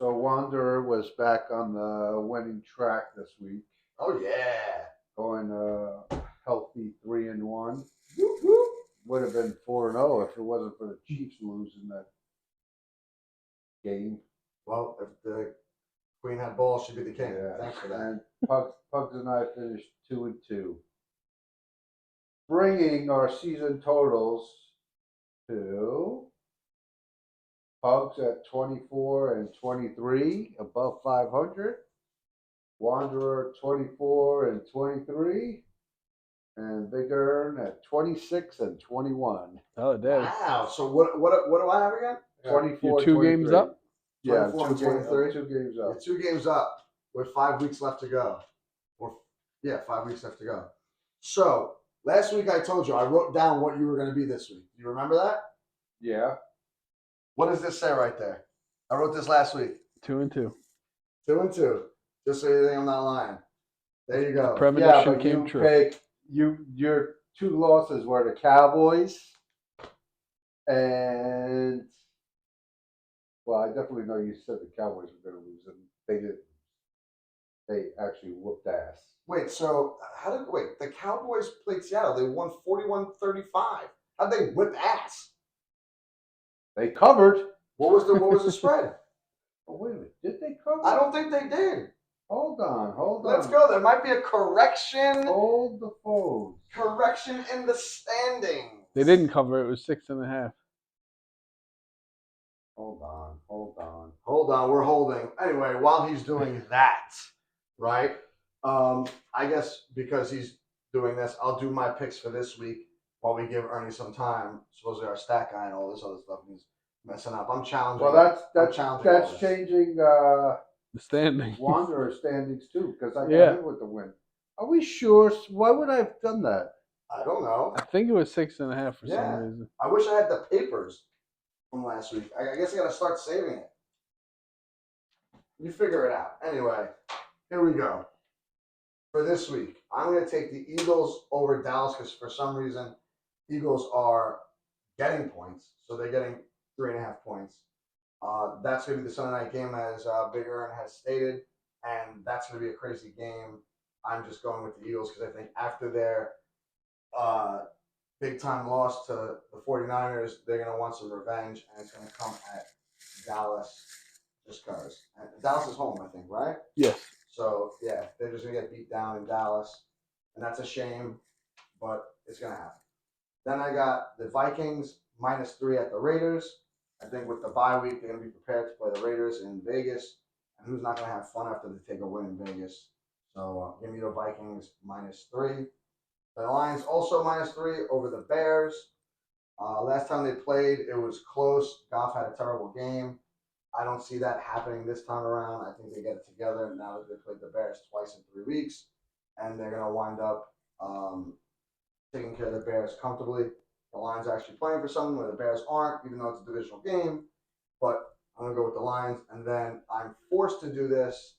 [SPEAKER 2] So Wanderer was back on the winning track this week.
[SPEAKER 1] Oh yeah,
[SPEAKER 2] going healthy 3-1.
[SPEAKER 1] Whoop, whoop.
[SPEAKER 2] Would have been 4-0 if it wasn't for the Chiefs losing that game.
[SPEAKER 1] Well, if the Queen had balls, she'd be the king.
[SPEAKER 2] Yeah.
[SPEAKER 1] Thanks for that.
[SPEAKER 2] And Pugs and I finished 2-2, bringing our season totals to Pugs at 24-23, above 500. Wanderer 24-23, and Big Earn at 26-21.
[SPEAKER 3] Oh, damn.
[SPEAKER 1] Wow. So what do I have again?
[SPEAKER 2] 24.
[SPEAKER 3] You're 2 games up?
[SPEAKER 2] Yeah,
[SPEAKER 1] 24 and 23.
[SPEAKER 2] 2 games up.
[SPEAKER 1] Yeah, 2 games up with 5 weeks left to go. 5 weeks left to go. So last week I told you I wrote down what you were going to be this week. Do you remember that?
[SPEAKER 2] Yeah.
[SPEAKER 1] What does this say right there? I wrote this last week.
[SPEAKER 3] 2-2.
[SPEAKER 1] 2-2. Just so you think I'm not lying. There you go.
[SPEAKER 3] Premonition came true.
[SPEAKER 2] Your 2 losses were the Cowboys and, well, I definitely know you said the Cowboys were going to lose, and they didn't. They actually whooped ass.
[SPEAKER 1] Wait, so the Cowboys played Seattle. They won 41-35. How'd they whip ass?
[SPEAKER 2] They covered.
[SPEAKER 1] What was the spread?
[SPEAKER 2] Oh, wait a minute. Did they cover?
[SPEAKER 1] I don't think they did.
[SPEAKER 2] Hold on.
[SPEAKER 1] Let's go. There might be a correction.
[SPEAKER 2] Hold the phone.
[SPEAKER 1] Correction in the standings.
[SPEAKER 3] They didn't cover it. It was 6.5.
[SPEAKER 2] Hold on.
[SPEAKER 1] Hold on. We're holding. Anyway, while he's doing that, right? I guess because he's doing this, I'll do my picks for this week while we give Ernie some time. Supposedly our stat guy and all this other stuff he's messing up. I'm challenging.
[SPEAKER 2] Well, that's
[SPEAKER 1] challenging
[SPEAKER 2] changing
[SPEAKER 3] The standing.
[SPEAKER 2] Wanderer standings too, because I got him with the win. Are we sure? Why would I have done that?
[SPEAKER 1] I don't know.
[SPEAKER 3] I think it was 6.5 for some reason.
[SPEAKER 1] I wish I had the papers from last week. I guess I got to start saving it. You figure it out. Anyway, here we go. For this week, I'm going to take the Eagles over Dallas because for some reason, Eagles are getting points. So they're getting 3.5 points. That's going to be the Sunday night game, as Big Earn has stated. And that's going to be a crazy game. I'm just going with the Eagles because I think after their big-time loss to the 49ers, they're going to want some revenge, and it's going to come at Dallas just because. Dallas is home, I think, right?
[SPEAKER 3] Yes.
[SPEAKER 1] So, yeah, they're just going to get beat down in Dallas, and that's a shame, but it's going to happen. Then I got the Vikings -3 at the Raiders. I think with the bye week, they're going to be prepared to play the Raiders in Vegas, and who's not going to have fun after they take a win in Vegas? So, give me the Vikings -3. The Lions also -3 over the Bears. Last time they played, it was close. Goff had a terrible game. I don't see that happening this time around. I think they get it together now that they played the Bears twice in 3 weeks, and they're going to wind up taking care of the Bears comfortably. The Lions are actually playing for something where the Bears aren't, even though it's a divisional game. But I'm going to go with the Lions, and then I'm forced to do this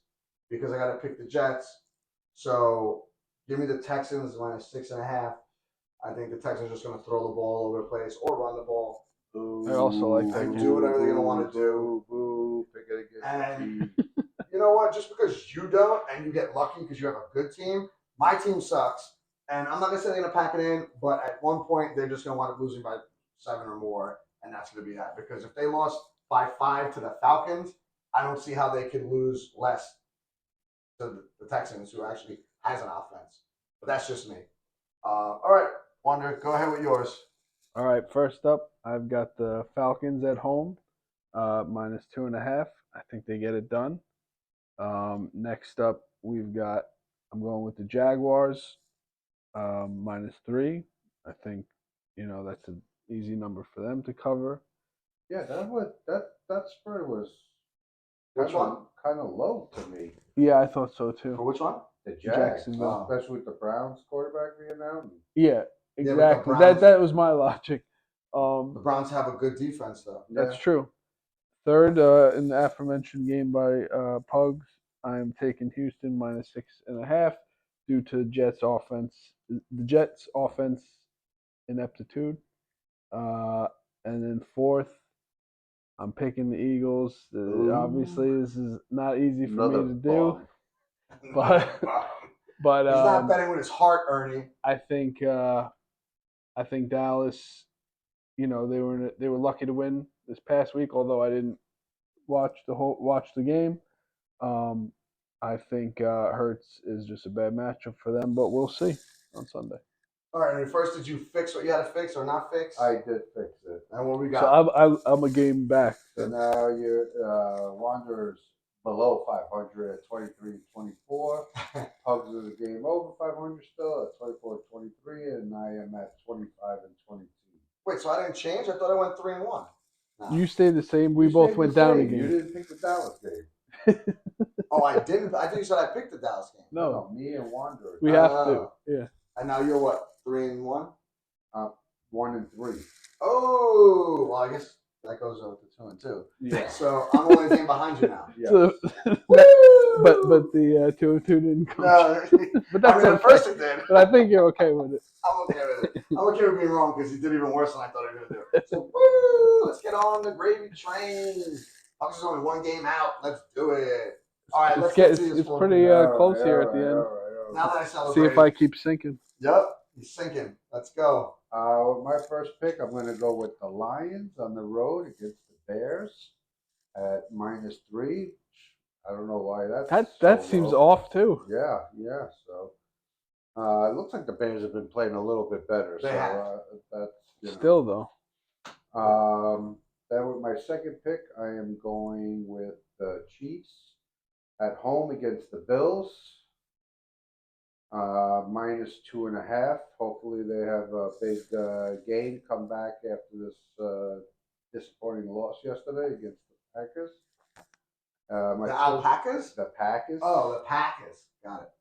[SPEAKER 1] because I got to pick the Jets. So give me the Texans -6.5. I think the Texans are just going to throw the ball all over the place or run the ball.
[SPEAKER 3] I also like that
[SPEAKER 1] And
[SPEAKER 3] game.
[SPEAKER 1] do whatever they're going to want to do.
[SPEAKER 2] Boo, pick it against
[SPEAKER 1] And you know what? Just because you don't and you get lucky because you have a good team, my team sucks. And I'm not going to say they're going to pack it in, but at one point they're just going to wind up losing by 7 or more. And that's going to be that. Because if they lost by 5 to the Falcons, I don't see how they could lose less to the Texans, who actually has an offense. But that's just me. All right, Wonder, go ahead with yours.
[SPEAKER 3] All right, first up, I've got the Falcons at home, -2.5. I think they get it done. Next up, I'm going with the Jaguars, -3. I think, that's an easy number for them to cover.
[SPEAKER 2] Yeah, that spread was
[SPEAKER 1] Which one?
[SPEAKER 2] kind of low to me.
[SPEAKER 3] Yeah, I thought so
[SPEAKER 1] For
[SPEAKER 3] too.
[SPEAKER 1] which one?
[SPEAKER 2] The Jags,
[SPEAKER 3] Jacksonville.
[SPEAKER 2] especially with the Browns quarterback being out.
[SPEAKER 3] Yeah,
[SPEAKER 1] Yeah, but the
[SPEAKER 3] exactly.
[SPEAKER 1] Browns-
[SPEAKER 3] That was my logic.
[SPEAKER 1] The Browns have a good defense, though.
[SPEAKER 3] That's true. Third, in the aforementioned game by Pugs, I'm taking Houston -6.5 due to the Jets' offense ineptitude. And then fourth, I'm picking the Eagles. Obviously, this is not easy for me to do, but
[SPEAKER 1] He's not betting with his heart, Ernie.
[SPEAKER 3] I think Dallas. They were lucky to win this past week, although I didn't watch the game. I think Hurts is just a bad matchup for them, but we'll see on Sunday.
[SPEAKER 1] All right, and first, did you fix what you had to fix or not fix?
[SPEAKER 2] I did fix it.
[SPEAKER 1] And what we got?
[SPEAKER 3] So I'm a game back.
[SPEAKER 2] So now your Wanderers below 500 at 23-24. Pugs is a game over 500 still at 24-23, and I am at 25-22.
[SPEAKER 1] Wait, so I didn't change? I thought I went 3-1. No.
[SPEAKER 3] You stayed the same. We both went down a game.
[SPEAKER 2] You didn't pick the Dallas game.
[SPEAKER 1] Oh, I didn't. I think you said I picked the Dallas game.
[SPEAKER 3] No,
[SPEAKER 2] me and Wanderers.
[SPEAKER 3] we have to. Yeah.
[SPEAKER 1] And now you're what? 3-1.
[SPEAKER 2] 1-3.
[SPEAKER 1] Oh, well, I guess that goes over to 2-2.
[SPEAKER 2] Yeah.
[SPEAKER 1] So I'm only a game behind you now.
[SPEAKER 2] Yeah.
[SPEAKER 3] So, but the 2-2 didn't come.
[SPEAKER 1] No,
[SPEAKER 3] But that's
[SPEAKER 1] I mean, at
[SPEAKER 3] okay.
[SPEAKER 1] first it did.
[SPEAKER 3] But I think you're okay with it.
[SPEAKER 1] I'm okay with it. I'm okay with being wrong because he did even worse than I thought he was going to do. So, woo, let's get on the gravy train. Bucks is only one game out. Let's do it. All right, let's get to this.
[SPEAKER 3] It's pretty close here at the end.
[SPEAKER 2] All right.
[SPEAKER 1] Now that I celebrate.
[SPEAKER 3] See if I keep sinking.
[SPEAKER 1] Yep, he's sinking. Let's go.
[SPEAKER 2] With my first pick, I'm going to go with the Lions on the road against the Bears at -3. I don't know why
[SPEAKER 3] That seems off too.
[SPEAKER 2] Yeah. So it looks like the Bears have been playing a little bit better.
[SPEAKER 1] They have.
[SPEAKER 2] That's
[SPEAKER 3] Still though.
[SPEAKER 2] Then with my second pick, I am going with the Chiefs at home against the Bills. -2.5. Hopefully they have a big game, come back after this disappointing loss yesterday against the Packers.
[SPEAKER 1] The Alpacas?
[SPEAKER 2] The Packers.
[SPEAKER 1] Oh, the Packers. Got it.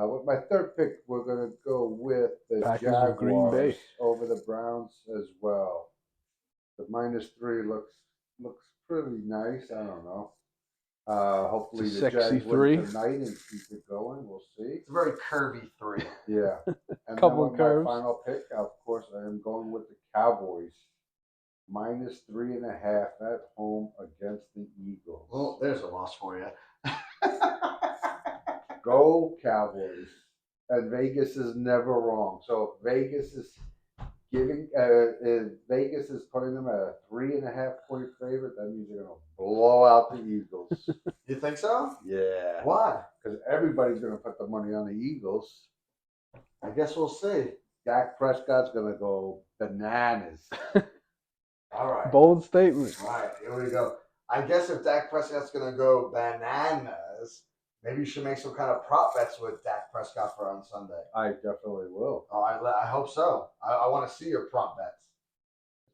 [SPEAKER 2] With my third pick, we're going to go with the
[SPEAKER 3] Packers of
[SPEAKER 2] Jaguars
[SPEAKER 3] Green Bay.
[SPEAKER 2] over the Browns as well. The -3 looks pretty nice. I don't know. Hopefully
[SPEAKER 3] It's a
[SPEAKER 2] the
[SPEAKER 3] sexy
[SPEAKER 2] Jags
[SPEAKER 3] three.
[SPEAKER 2] win tonight and keep it going. We'll see.
[SPEAKER 1] It's a very curvy 3.
[SPEAKER 2] Yeah. And
[SPEAKER 3] Couple
[SPEAKER 2] then with
[SPEAKER 3] curves.
[SPEAKER 2] my final pick, of course, I am going with the Cowboys. -3.5 at home against the Eagles.
[SPEAKER 1] Well, there's a loss for you.
[SPEAKER 2] Go Cowboys. And Vegas is never wrong. So if Vegas is giving, Vegas is putting them at a 3.5 point favorite, that means they're going to blow out the Eagles.
[SPEAKER 1] You think so?
[SPEAKER 2] Yeah.
[SPEAKER 1] Why?
[SPEAKER 2] Because everybody's going to put the money on the Eagles.
[SPEAKER 1] I guess we'll see.
[SPEAKER 2] Dak Prescott's going to go bananas.
[SPEAKER 1] All right.
[SPEAKER 3] Bold statement.
[SPEAKER 1] All right, here we go. I guess if Dak Prescott's going to go bananas, maybe you should make some kind of prop bets with Dak Prescott for on Sunday.
[SPEAKER 2] I definitely will.
[SPEAKER 1] Oh, I hope so. I want to see your prop bets.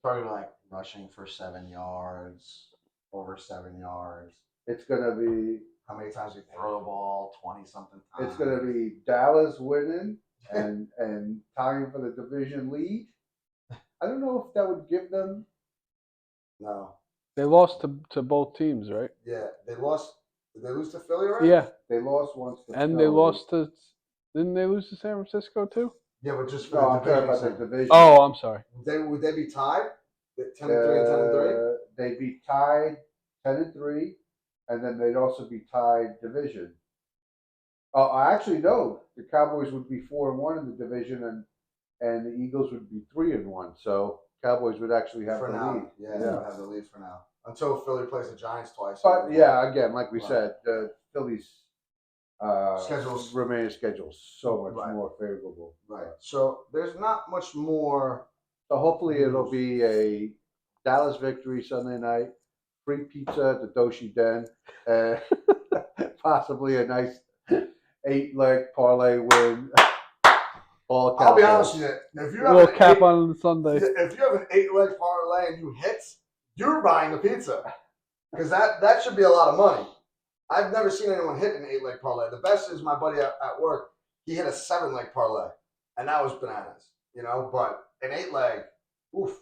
[SPEAKER 1] probably like rushing for 7 yards, over 7 yards.
[SPEAKER 2] It's gonna be
[SPEAKER 1] How many times you throw the ball? 20 something times.
[SPEAKER 2] it's gonna be Dallas winning and tying for the division lead. I don't know if that would give them.
[SPEAKER 1] No.
[SPEAKER 3] They lost to both teams, right?
[SPEAKER 1] Yeah, they lost. Did they lose to Philly already?
[SPEAKER 3] Yeah,
[SPEAKER 2] They lost once to
[SPEAKER 3] and
[SPEAKER 2] Philly.
[SPEAKER 3] they lost to. Didn't they lose to San Francisco too?
[SPEAKER 1] Yeah, but just for
[SPEAKER 2] No,
[SPEAKER 1] the
[SPEAKER 2] I'm talking
[SPEAKER 1] division.
[SPEAKER 2] about the
[SPEAKER 1] segment.
[SPEAKER 2] division.
[SPEAKER 3] Oh, I'm sorry.
[SPEAKER 1] Would they be tied? 10-3 and 10-3?
[SPEAKER 2] They'd be tied 10-3, and then they'd also be tied division. Oh, I actually know the Cowboys would be 4-1 in the division, and the Eagles would be 3-1. So Cowboys would actually have
[SPEAKER 1] For
[SPEAKER 2] the
[SPEAKER 1] now.
[SPEAKER 2] lead.
[SPEAKER 1] Yeah, they would have the lead for now. Until Philly plays the Giants twice.
[SPEAKER 2] But yeah, again, like we
[SPEAKER 1] Right.
[SPEAKER 2] said, the Phillies
[SPEAKER 1] Schedules.
[SPEAKER 2] remaining schedules so much
[SPEAKER 1] Right.
[SPEAKER 2] more favorable.
[SPEAKER 1] Right. So there's not much more.
[SPEAKER 2] So hopefully it'll be a Dallas victory Sunday night, free pizza at the Doshi Den, and possibly a nice 8-leg parlay win. All
[SPEAKER 1] I'll be
[SPEAKER 2] Cowboys.
[SPEAKER 1] honest with you. If you
[SPEAKER 3] A
[SPEAKER 1] have
[SPEAKER 3] little
[SPEAKER 1] an
[SPEAKER 3] cap
[SPEAKER 1] eight,
[SPEAKER 3] on Sunday.
[SPEAKER 1] if you have an 8-leg parlay and you hit, you're buying the pizza because that should be a lot of money. I've never seen anyone hit an 8-leg parlay. The best is my buddy at work. He hit a 7-leg parlay, and that was bananas. But an 8-leg, oof,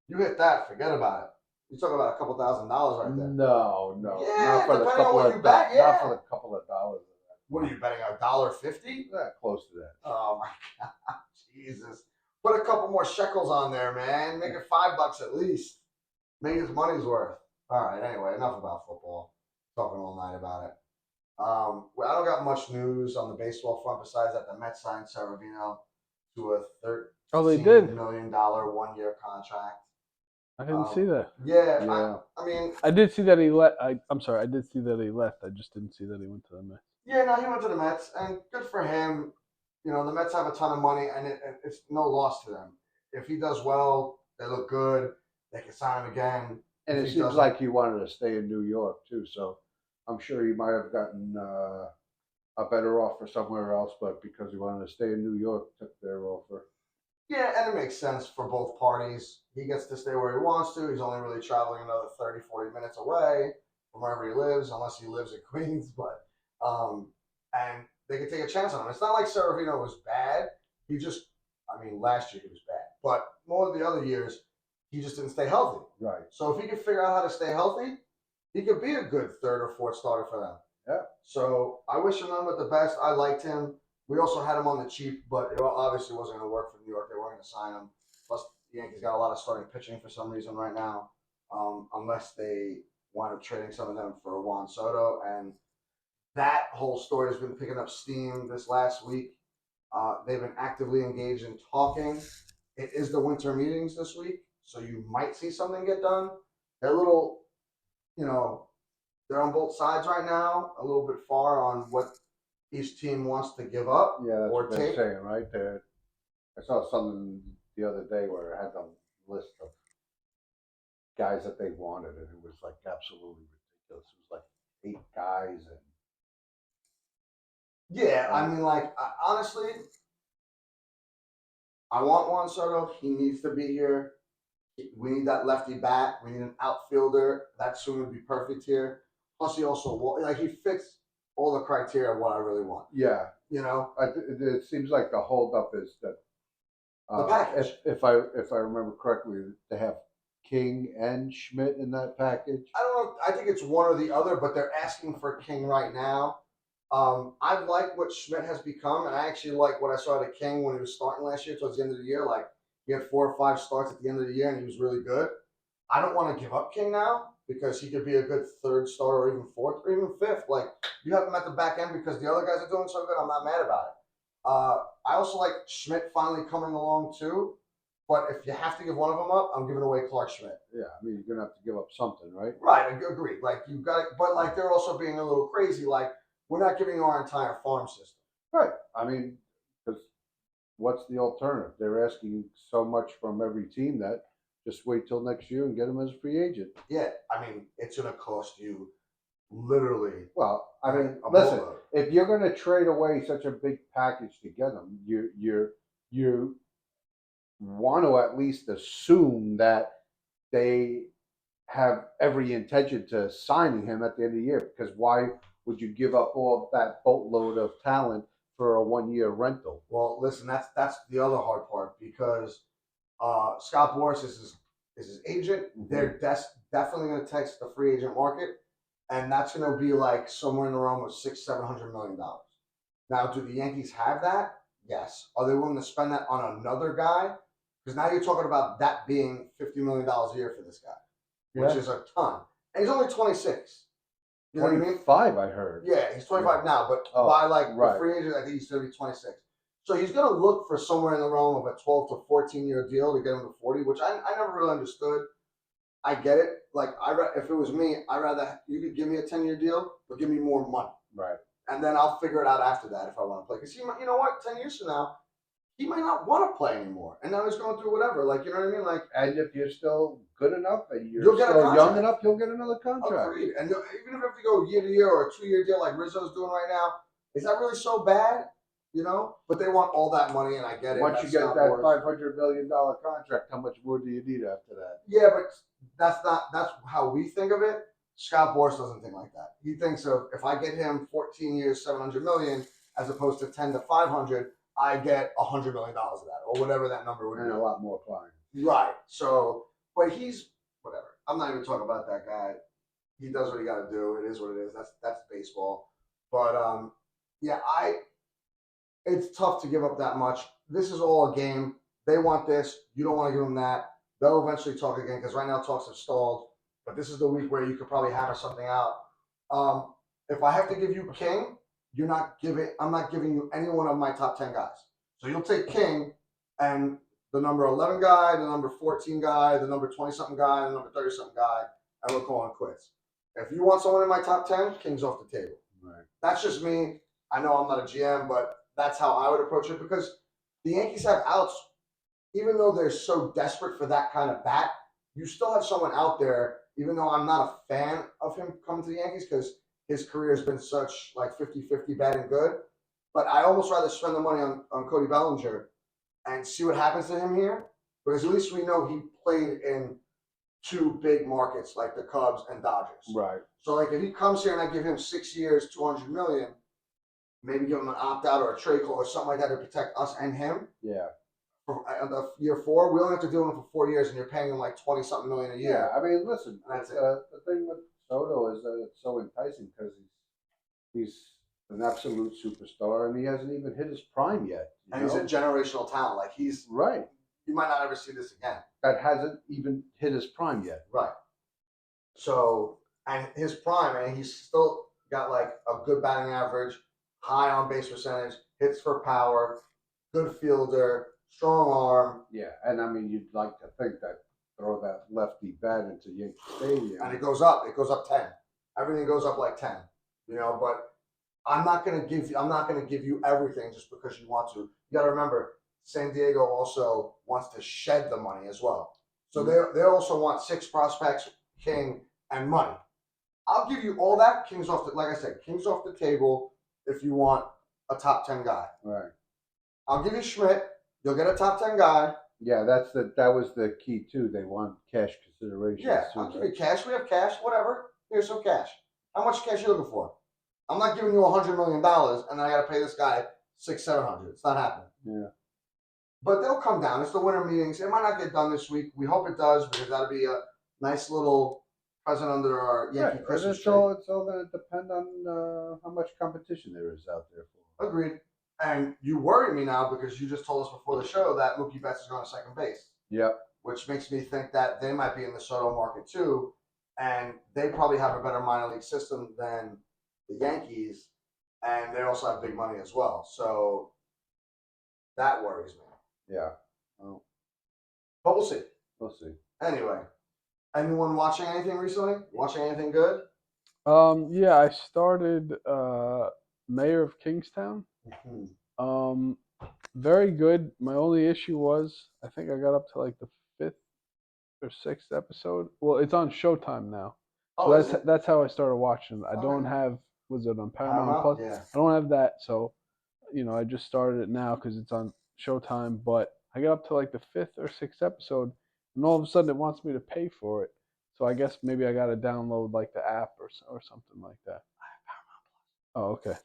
[SPEAKER 1] you hit that, forget about it. You're talking about a couple $1,000s right there.
[SPEAKER 2] No.
[SPEAKER 1] Yeah,
[SPEAKER 2] not for the
[SPEAKER 1] depending on
[SPEAKER 2] couple
[SPEAKER 1] what
[SPEAKER 2] of
[SPEAKER 1] you bet,
[SPEAKER 2] not
[SPEAKER 1] yeah.
[SPEAKER 2] for the couple of dollars.
[SPEAKER 1] What are you betting, $1.50?
[SPEAKER 2] Yeah, close to that.
[SPEAKER 1] Oh my God, Jesus! Put a couple more shekels on there, man. Make it $5 at least. Make his money's worth. All right. Anyway, enough about football. Talking all night about it. I don't got much news on the baseball front besides that the Mets signed Severino to a $13 million 1-year contract.
[SPEAKER 3] I didn't see that.
[SPEAKER 1] Yeah. I mean,
[SPEAKER 3] I did see that he left. I'm sorry. I did see that he left. I just didn't see that he went to the Mets.
[SPEAKER 1] yeah, no, he went to the Mets, and good for him. The Mets have a ton of money, and it's no loss to them. If he does well, they look good. They can sign him again.
[SPEAKER 2] And it seems like he wanted to stay in New York too, so I'm sure he might have gotten a better offer somewhere else, but because he wanted to stay in New York, took their offer.
[SPEAKER 1] Yeah, and it makes sense for both parties. He gets to stay where he wants to. He's only really traveling another 30, 40 minutes away from wherever he lives, unless he lives in Queens. But and they could take a chance on him. It's not like Severino was bad. Last year he was bad. But more of the other years, he just didn't stay healthy.
[SPEAKER 2] Right.
[SPEAKER 1] So if he could figure out how to stay healthy, he could be a good third or fourth starter for them.
[SPEAKER 2] Yeah.
[SPEAKER 1] So I wish him none but the best. I liked him. We also had him on the cheap, but it obviously wasn't going to work for New York. They weren't going to sign him. Plus, the Yankees got a lot of starting pitching for some reason right now, unless they wind up trading some of them for Juan Soto. And that whole story has been picking up steam this last week. They've been actively engaged in talking. It is the winter meetings this week, so you might see something get done. They're a little, they're on both sides right now, a little bit far on what each team wants to give up
[SPEAKER 2] That's
[SPEAKER 1] or
[SPEAKER 2] what they're
[SPEAKER 1] take.
[SPEAKER 2] saying, right? I saw something the other day where it had the list of guys that they wanted, and it was like absolutely ridiculous. It was like 8 guys, and
[SPEAKER 1] Yeah, honestly, I want Juan Soto. He needs to be here. We need that lefty bat. We need an outfielder. That soon would be perfect here. Plus, he also he fits all the criteria of what I really want.
[SPEAKER 2] yeah,
[SPEAKER 1] It
[SPEAKER 2] it seems like the holdup is that
[SPEAKER 1] the package.
[SPEAKER 2] If I remember correctly, they have King and Schmidt in that package.
[SPEAKER 1] I don't know. I think it's one or the other, but they're asking for King right now. I like what Schmidt has become, and I actually like what I saw at King when he was starting last year towards the end of the year. Like, he had 4 or 5 starts at the end of the year, and he was really good. I don't want to give up King now because he could be a good third starter or even fourth or even fifth. Like, you have him at the back end because the other guys are doing so good. I'm not mad about it. I also like Schmidt finally coming along too. But if you have to give one of them up, I'm giving away Clark Schmidt.
[SPEAKER 2] Yeah, you're gonna have to give up something, right?
[SPEAKER 1] Right, agreed. Like, you got it, but like they're also being a little crazy. Like, we're not giving you our entire farm system.
[SPEAKER 2] Right. Because what's the alternative? They're asking so much from every team that just wait till next year and get them as a free agent.
[SPEAKER 1] Yeah, it's going to cost you literally.
[SPEAKER 2] Well, listen,
[SPEAKER 1] boatload.
[SPEAKER 2] if you're going to trade away such a big package to get them, you want to at least assume that they have every intention to signing him at the end of the year. Because why would you give up all that boatload of talent for a 1 year rental?
[SPEAKER 1] Well, listen, that's the other hard part because Scott Boras is his agent.
[SPEAKER 2] Mhm.
[SPEAKER 1] They're definitely going to text the free agent market, and that's going to be like somewhere in the realm of $600-700 million. Now, do the Yankees have that? Yes. Are they willing to spend that on another guy? Because now you're talking about that being $50 million a year for this guy, which is a ton, and he's only 26. You know what I mean?
[SPEAKER 2] 25, I heard.
[SPEAKER 1] Yeah, he's 25 now, but by like the free agent, I think he's going to be 26. So he's going to look for somewhere in the realm of a 12 to 14 year deal to get him to 40, which I never really understood. I get it. Like if it was me, I'd rather you could give me a 10-year deal, but give me more money,
[SPEAKER 2] Right.
[SPEAKER 1] and then I'll figure it out after that if I want to play. Because you know what, 10 years from now, he might not want to play anymore, and now he's going through whatever. Like you know what I mean? Like,
[SPEAKER 2] and if you're still good enough and you're
[SPEAKER 1] you'll get a
[SPEAKER 2] still young
[SPEAKER 1] contract.
[SPEAKER 2] enough, you'll get another contract.
[SPEAKER 1] Agreed. And even if you have to go year to year or a 2 year deal like Rizzo's doing right now, is that really so bad? You know, but they want all that money, and I get it.
[SPEAKER 2] Once you get that $500 million contract, how much more do you need after that?
[SPEAKER 1] Yeah, but that's how we think of it. Scott Boras doesn't think like that. He thinks of if I get him 14 years, 700 million, as opposed to 10 to 500, I get $100 million of that, or whatever that number would be.
[SPEAKER 2] And a lot more clients.
[SPEAKER 1] Right. So, but he's whatever. I'm not even talking about that guy. He does what he got to do. It is what it is. That's baseball. But yeah, it's tough to give up that much. This is all a game. They want this. You don't want to give them that. They'll eventually talk again because right now talks have stalled. But this is the week where you could probably hammer something out. If I have to give you King, I'm not giving you any one of my top 10 guys. So you'll take King and the number 11 guy, the number 14 guy, the number 20 something guy, the number 30 something guy, and we're calling quits. If you want someone in my top 10, King's off the table.
[SPEAKER 2] Right.
[SPEAKER 1] That's just me. I know I'm not a GM, but that's how I would approach it because the Yankees have outs. Even though they're so desperate for that kind of bat, you still have someone out there, even though I'm not a fan of him coming to the Yankees because his career has been such like 50-50 bad and good. But I almost rather spend the money on Cody Bellinger and see what happens to him here because at least we know he played in two big markets like the Cubs and Dodgers.
[SPEAKER 2] Right.
[SPEAKER 1] So like if he comes here and I give him 6 years, 200 million, maybe give him an opt out or a trade call or something like that to protect us and him.
[SPEAKER 2] Yeah.
[SPEAKER 1] For year 4, we only have to do him for 4 years, and you're paying him like 20 something million a year.
[SPEAKER 2] Yeah, I mean, listen,
[SPEAKER 1] that's it.
[SPEAKER 2] The thing with Soto is that it's so enticing because he's an absolute superstar, and he hasn't even hit his prime yet.
[SPEAKER 1] And he's a generational talent. Like he's
[SPEAKER 2] right.
[SPEAKER 1] You might not ever see this again.
[SPEAKER 2] That hasn't even hit his prime yet.
[SPEAKER 1] Right. So, and his prime, and he's still got like a good batting average, high on base percentage, hits for power, good fielder, strong arm.
[SPEAKER 2] Yeah, and I mean, you'd like to think that throw that lefty bat into Yankee Stadium,
[SPEAKER 1] and it goes up 10. Everything goes up like 10. You know, but I'm not gonna give you everything just because you want to. You got to remember, San Diego also wants to shed the money as well. So they also want 6 prospects, King, and money. I'll give you all that. King's off the table if you want a top 10 guy.
[SPEAKER 2] Right.
[SPEAKER 1] I'll give you Schmidt. You'll get a top 10 guy.
[SPEAKER 2] Yeah, that was the key too. They want cash consideration.
[SPEAKER 1] Yeah, I'll give you cash. We have cash. Whatever. Here's some cash. How much cash are you looking for? I'm not giving you $100 million and I got to pay this guy $600-700. It's not happening.
[SPEAKER 2] Yeah.
[SPEAKER 1] But they'll come down. It's the winter meetings. It might not get done this week. We hope it does because that'll be a nice little present under our Yankee Christmas tree.
[SPEAKER 2] It's all going to depend on how much competition there is out there for.
[SPEAKER 1] Agreed. And you worry me now because you just told us before the show that Mookie Betts is going to second base.
[SPEAKER 2] Yep.
[SPEAKER 1] Which makes me think that they might be in the Soto market too, and they probably have a better minor league system than the Yankees, and they also have big money as well. So that worries me.
[SPEAKER 2] Yeah. Well,
[SPEAKER 1] but we'll see.
[SPEAKER 2] We'll see.
[SPEAKER 1] Anyway, anyone watching anything recently? Watching anything good?
[SPEAKER 3] Yeah, I started Mayor of Kingstown.
[SPEAKER 1] Mm-hmm.
[SPEAKER 3] Very good. My only issue was I think I got up to like the 5th or 6th episode. Well, it's on Showtime now. So that's how I started watching. I don't have, was it on Paramount Plus?
[SPEAKER 1] Yeah.
[SPEAKER 3] I don't have that, so I just started it now because it's on Showtime. But I got up to like the 5th or 6th episode, and all of a sudden it wants me to pay for it. So I guess maybe I got to download like the app or something like that. Oh, okay.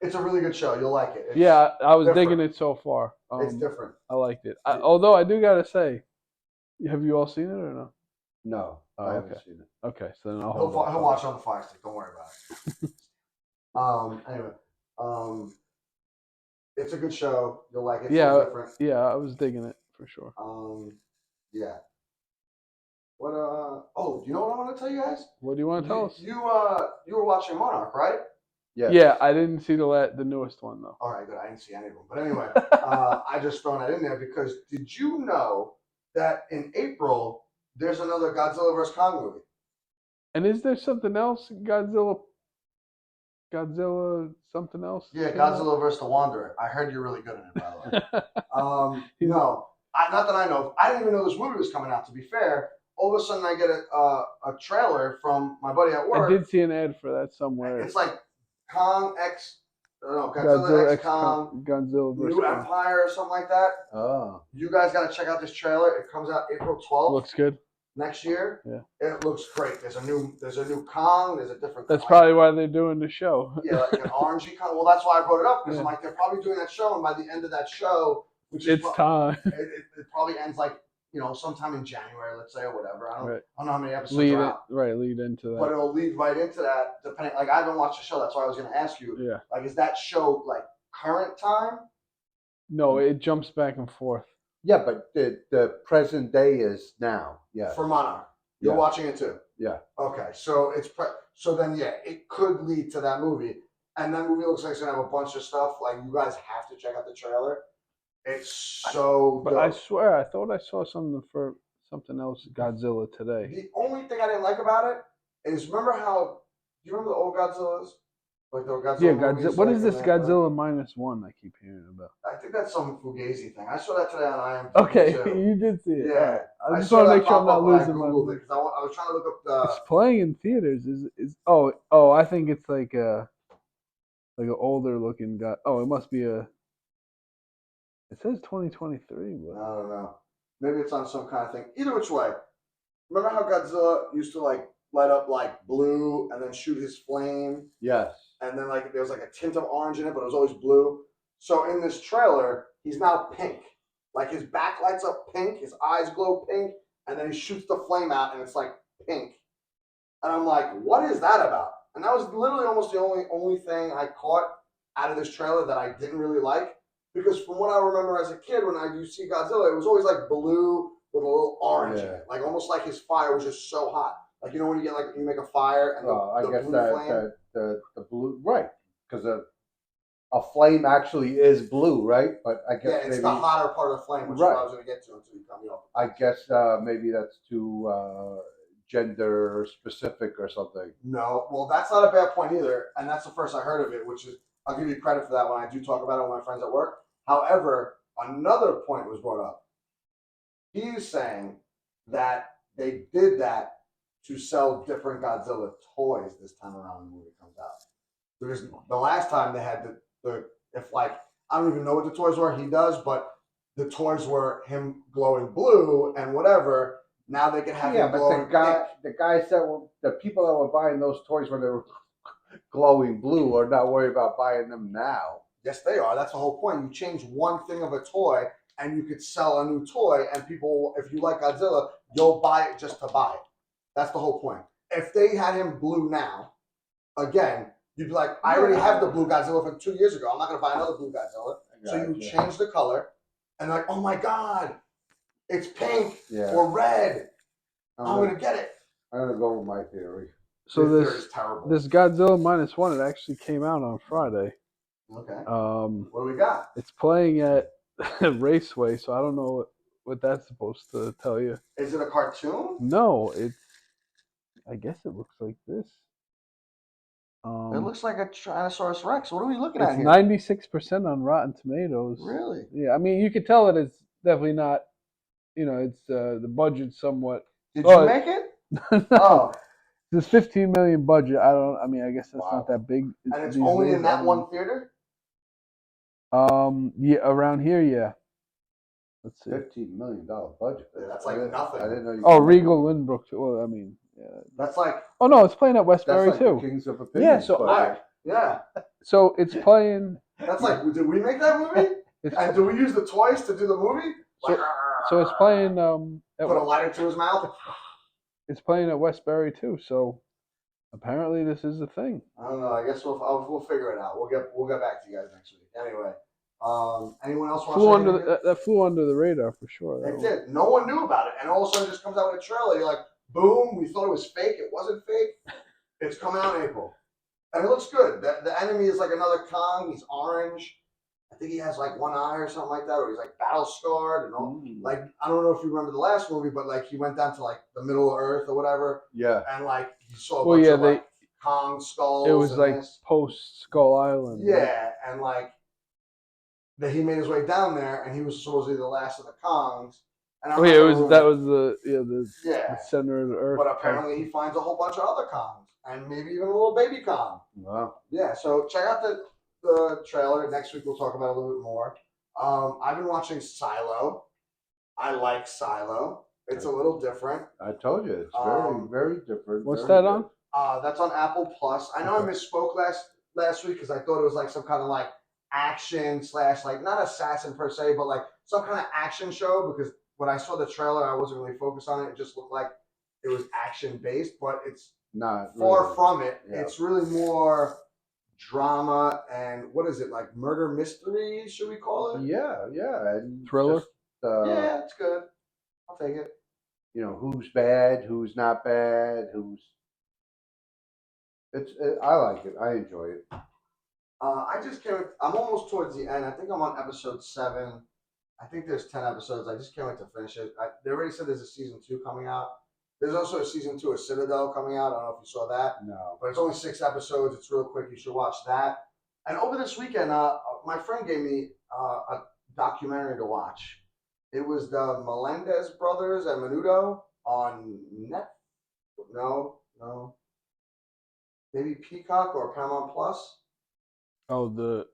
[SPEAKER 1] It's a really good show. You'll like it. It's
[SPEAKER 3] Yeah, I was
[SPEAKER 1] different.
[SPEAKER 3] digging it so far.
[SPEAKER 1] It's different.
[SPEAKER 3] I liked it. Although I do gotta say, have you all seen it or no?
[SPEAKER 2] No,
[SPEAKER 3] Oh,
[SPEAKER 2] I haven't
[SPEAKER 3] okay.
[SPEAKER 2] seen it.
[SPEAKER 3] Okay, so then I'll
[SPEAKER 1] He'll
[SPEAKER 3] hold on.
[SPEAKER 1] watch it on the Fire Stick. Don't worry about it. Anyway, it's a good show. You'll like it. It's a little different.
[SPEAKER 3] Yeah, I was digging it for sure.
[SPEAKER 1] Yeah. What? Oh, do you know what I want to tell you guys?
[SPEAKER 3] What do you want to tell us?
[SPEAKER 1] You were watching Monarch, right?
[SPEAKER 2] Yeah.
[SPEAKER 3] Yeah, I didn't see the newest one though.
[SPEAKER 1] All right, good. I didn't see any of them, but anyway, I just thrown that in there because did you know that in April there's another Godzilla vs Kong movie?
[SPEAKER 3] And is there something else? Godzilla something else?
[SPEAKER 1] Yeah, Godzilla vs the Wanderer. I heard you're really good at it, by the way. No, not that I know. I didn't even know this movie was coming out. To be fair, all of a sudden I get a trailer from my buddy at work.
[SPEAKER 3] I did see an ad for that somewhere.
[SPEAKER 1] It's like Godzilla X Kong,
[SPEAKER 3] Godzilla vs.
[SPEAKER 1] New Empire or something like that.
[SPEAKER 2] Oh.
[SPEAKER 1] You guys got to check out this trailer. It comes out April 12th.
[SPEAKER 3] Looks good.
[SPEAKER 1] Next year.
[SPEAKER 3] Yeah.
[SPEAKER 1] It looks great. There's a new Kong. There's a different.
[SPEAKER 3] That's probably why they're doing the show.
[SPEAKER 1] Yeah, like an orangey Kong. Well, that's why I brought it up because I'm like, they're probably doing that show, and by the end of that show, which is
[SPEAKER 3] time.
[SPEAKER 1] It probably ends like sometime in January, let's say, or whatever. I don't know how many episodes
[SPEAKER 3] lead
[SPEAKER 1] are out.
[SPEAKER 3] Lead into that.
[SPEAKER 1] But it'll lead right into that. Depending, like I haven't watched the show. That's why I was going to ask you.
[SPEAKER 3] Yeah.
[SPEAKER 1] Like, is that show like current time?
[SPEAKER 3] No, it jumps back and forth.
[SPEAKER 2] Yeah, but the present day is now. Yeah.
[SPEAKER 1] For Monarch. You're watching it too?
[SPEAKER 2] Yeah.
[SPEAKER 1] Okay, so so then it could lead to that movie. And that movie looks like it's gonna have a bunch of stuff. Like you guys have to check out the trailer. It's so
[SPEAKER 3] But
[SPEAKER 1] dope.
[SPEAKER 3] I swear I thought I saw something for something else Godzilla today.
[SPEAKER 1] The only thing I didn't like about it is do you remember the old Godzillas? Like the Godzilla movies,
[SPEAKER 3] what is this Godzilla -1 I keep hearing about?
[SPEAKER 1] I think that's some Fugazi thing. I saw that today on IMDb.
[SPEAKER 3] Okay,
[SPEAKER 1] too.
[SPEAKER 3] you did see it.
[SPEAKER 1] Yeah.
[SPEAKER 3] I just want to make sure I'm not losing my
[SPEAKER 1] Googled it because I was trying to look up the.
[SPEAKER 3] It's playing in theaters. Oh, I think it's like an older looking guy. Oh, it must be a. It says 2023, but
[SPEAKER 1] I don't know. Maybe it's on some kind of thing. Either which way, remember how Godzilla used to like light up like blue and then shoot his flame?
[SPEAKER 2] Yes.
[SPEAKER 1] And then like there was like a tint of orange in it, but it was always blue. So in this trailer, he's now pink. Like his back lights up pink, his eyes glow pink, and then he shoots the flame out and it's like pink. And I'm like, what is that about? And that was literally almost the only thing I caught out of this trailer that I didn't really like. Because from what I remember as a kid, when I do see Godzilla, it was always like blue with a little orange in it. Like almost like his fire was just so hot. Like when you get like you make a fire and the
[SPEAKER 2] guess
[SPEAKER 1] blue flame.
[SPEAKER 2] The blue, right? Because a flame actually is blue, right? But I guess
[SPEAKER 1] it's the hotter part of the flame, which is what I was going to get to until you cut me off.
[SPEAKER 2] I guess maybe that's too gender specific or something.
[SPEAKER 1] No, well, that's not a bad point either, and that's the first I heard of it, which is I'll give you credit for that when I do talk about it with my friends at work. However, another point was brought up. He's saying that they did that to sell different Godzilla toys this time around when the movie comes out. Because the last time they had I don't even know what the toys were, he does, but the toys were him glowing blue and whatever. Now they can have him glowing pink.
[SPEAKER 2] The guys the people that were buying those toys when they were glowing blue are not worried about buying them now.
[SPEAKER 1] Yes, they are. That's the whole point. You change one thing of a toy and you could sell a new toy and people, if you like Godzilla, you'll buy it just to buy it. That's the whole point. If they had him blue now, again, you'd be like, I already have the blue Godzilla from 2 years ago. I'm not going to buy another blue Godzilla. So you change the color and like, oh my God, it's pink or red. I'm going to get it.
[SPEAKER 2] I'm going to go with my theory.
[SPEAKER 3] So
[SPEAKER 1] this
[SPEAKER 3] Godzilla -1, it actually came out on Friday.
[SPEAKER 1] Okay. What do we got?
[SPEAKER 3] It's playing at Raceway, so I don't know what that's supposed to tell you.
[SPEAKER 1] Is it a cartoon?
[SPEAKER 3] No, I guess it looks like this.
[SPEAKER 1] It looks like a Tyrannosaurus Rex. What are we looking at here?
[SPEAKER 3] 96% on Rotten Tomatoes.
[SPEAKER 1] Really?
[SPEAKER 3] Yeah, I mean, you could tell that it's definitely not. It's the budget somewhat.
[SPEAKER 1] Did you make it?
[SPEAKER 3] No.
[SPEAKER 1] Oh.
[SPEAKER 3] There's 15 million budget. I guess that's not that big.
[SPEAKER 1] And it's only in that one theater?
[SPEAKER 3] Yeah, around here, yeah. Let's see.
[SPEAKER 2] $15 million budget.
[SPEAKER 1] Yeah, that's like nothing.
[SPEAKER 2] I didn't know. You
[SPEAKER 3] Oh,
[SPEAKER 2] could make
[SPEAKER 3] Regal Lindbrook. Well, I mean, yeah.
[SPEAKER 1] That's like
[SPEAKER 3] Oh no, it's playing at
[SPEAKER 2] That's
[SPEAKER 3] Westbury
[SPEAKER 2] like
[SPEAKER 3] too.
[SPEAKER 2] the Kings of Opinion.
[SPEAKER 3] Yeah, so
[SPEAKER 2] budget.
[SPEAKER 1] yeah.
[SPEAKER 3] So it's playing.
[SPEAKER 1] That's like, did we make that movie?
[SPEAKER 3] It's,
[SPEAKER 1] And do we use the toys to do the movie?
[SPEAKER 3] so it's playing.
[SPEAKER 1] Put a lighter to his mouth.
[SPEAKER 3] It's playing at Westbury too. So apparently this is a thing.
[SPEAKER 1] I don't know. I guess we'll figure it out. We'll get back to you guys next week. Anyway, anyone else want to say
[SPEAKER 3] That flew under the radar for sure.
[SPEAKER 1] It did. No one knew about it, and all of a sudden, it just comes out with a trailer. You're like, boom! We thought it was fake. It wasn't fake. It's coming out in April, and it looks good. The enemy is like another Kong. He's orange. I think he has like one eye or something like that, or he's like battle scarred and all. Like, I don't know if you remember the last movie, but like he went down to like the middle of Earth or whatever.
[SPEAKER 2] Yeah.
[SPEAKER 1] And like you saw a bunch of like Kong skulls.
[SPEAKER 3] It was like post Skull Island.
[SPEAKER 1] Yeah,
[SPEAKER 3] right?
[SPEAKER 1] and like that he made his way down there, and he was supposedly the last of the Kongs. And
[SPEAKER 3] Oh yeah, that was the center of the Earth.
[SPEAKER 1] But apparently he finds a whole bunch of other Kongs, and maybe even a little baby Kong.
[SPEAKER 2] Wow.
[SPEAKER 1] Yeah, so check out the trailer. Next week we'll talk about it a little bit more. I've been watching Silo. I like Silo. It's a little different.
[SPEAKER 2] I told you it's very, very different.
[SPEAKER 3] What's that on?
[SPEAKER 1] That's on Apple Plus. I know I misspoke last week because I thought it was like some kind of like action / like not assassin per se, but like some kind of action show. Because when I saw the trailer, I wasn't really focused on it. It just looked like it was action based, but it's
[SPEAKER 2] not
[SPEAKER 1] far
[SPEAKER 2] really.
[SPEAKER 1] from it.
[SPEAKER 2] Yeah.
[SPEAKER 1] It's really more drama and what is it, like murder mystery? Should we call it?
[SPEAKER 2] Yeah, and
[SPEAKER 3] Thriller.
[SPEAKER 2] Just,
[SPEAKER 1] yeah, it's good. I'll take it.
[SPEAKER 2] You know who's bad, who's not bad, who's. I like it. I enjoy it.
[SPEAKER 1] I just can't. I'm almost towards the end. I think I'm on episode 7. I think there's 10 episodes. I just can't wait to finish it. They already said there's a season 2 coming out. There's also a season 2 of Citadel coming out. I don't know if you saw that.
[SPEAKER 2] No.
[SPEAKER 1] But it's only 6 episodes. It's real quick. You should watch that. And over this weekend, my friend gave me a documentary to watch. It was the Melendez brothers and Menudo on maybe Peacock or Paramount Plus.
[SPEAKER 3] Oh, the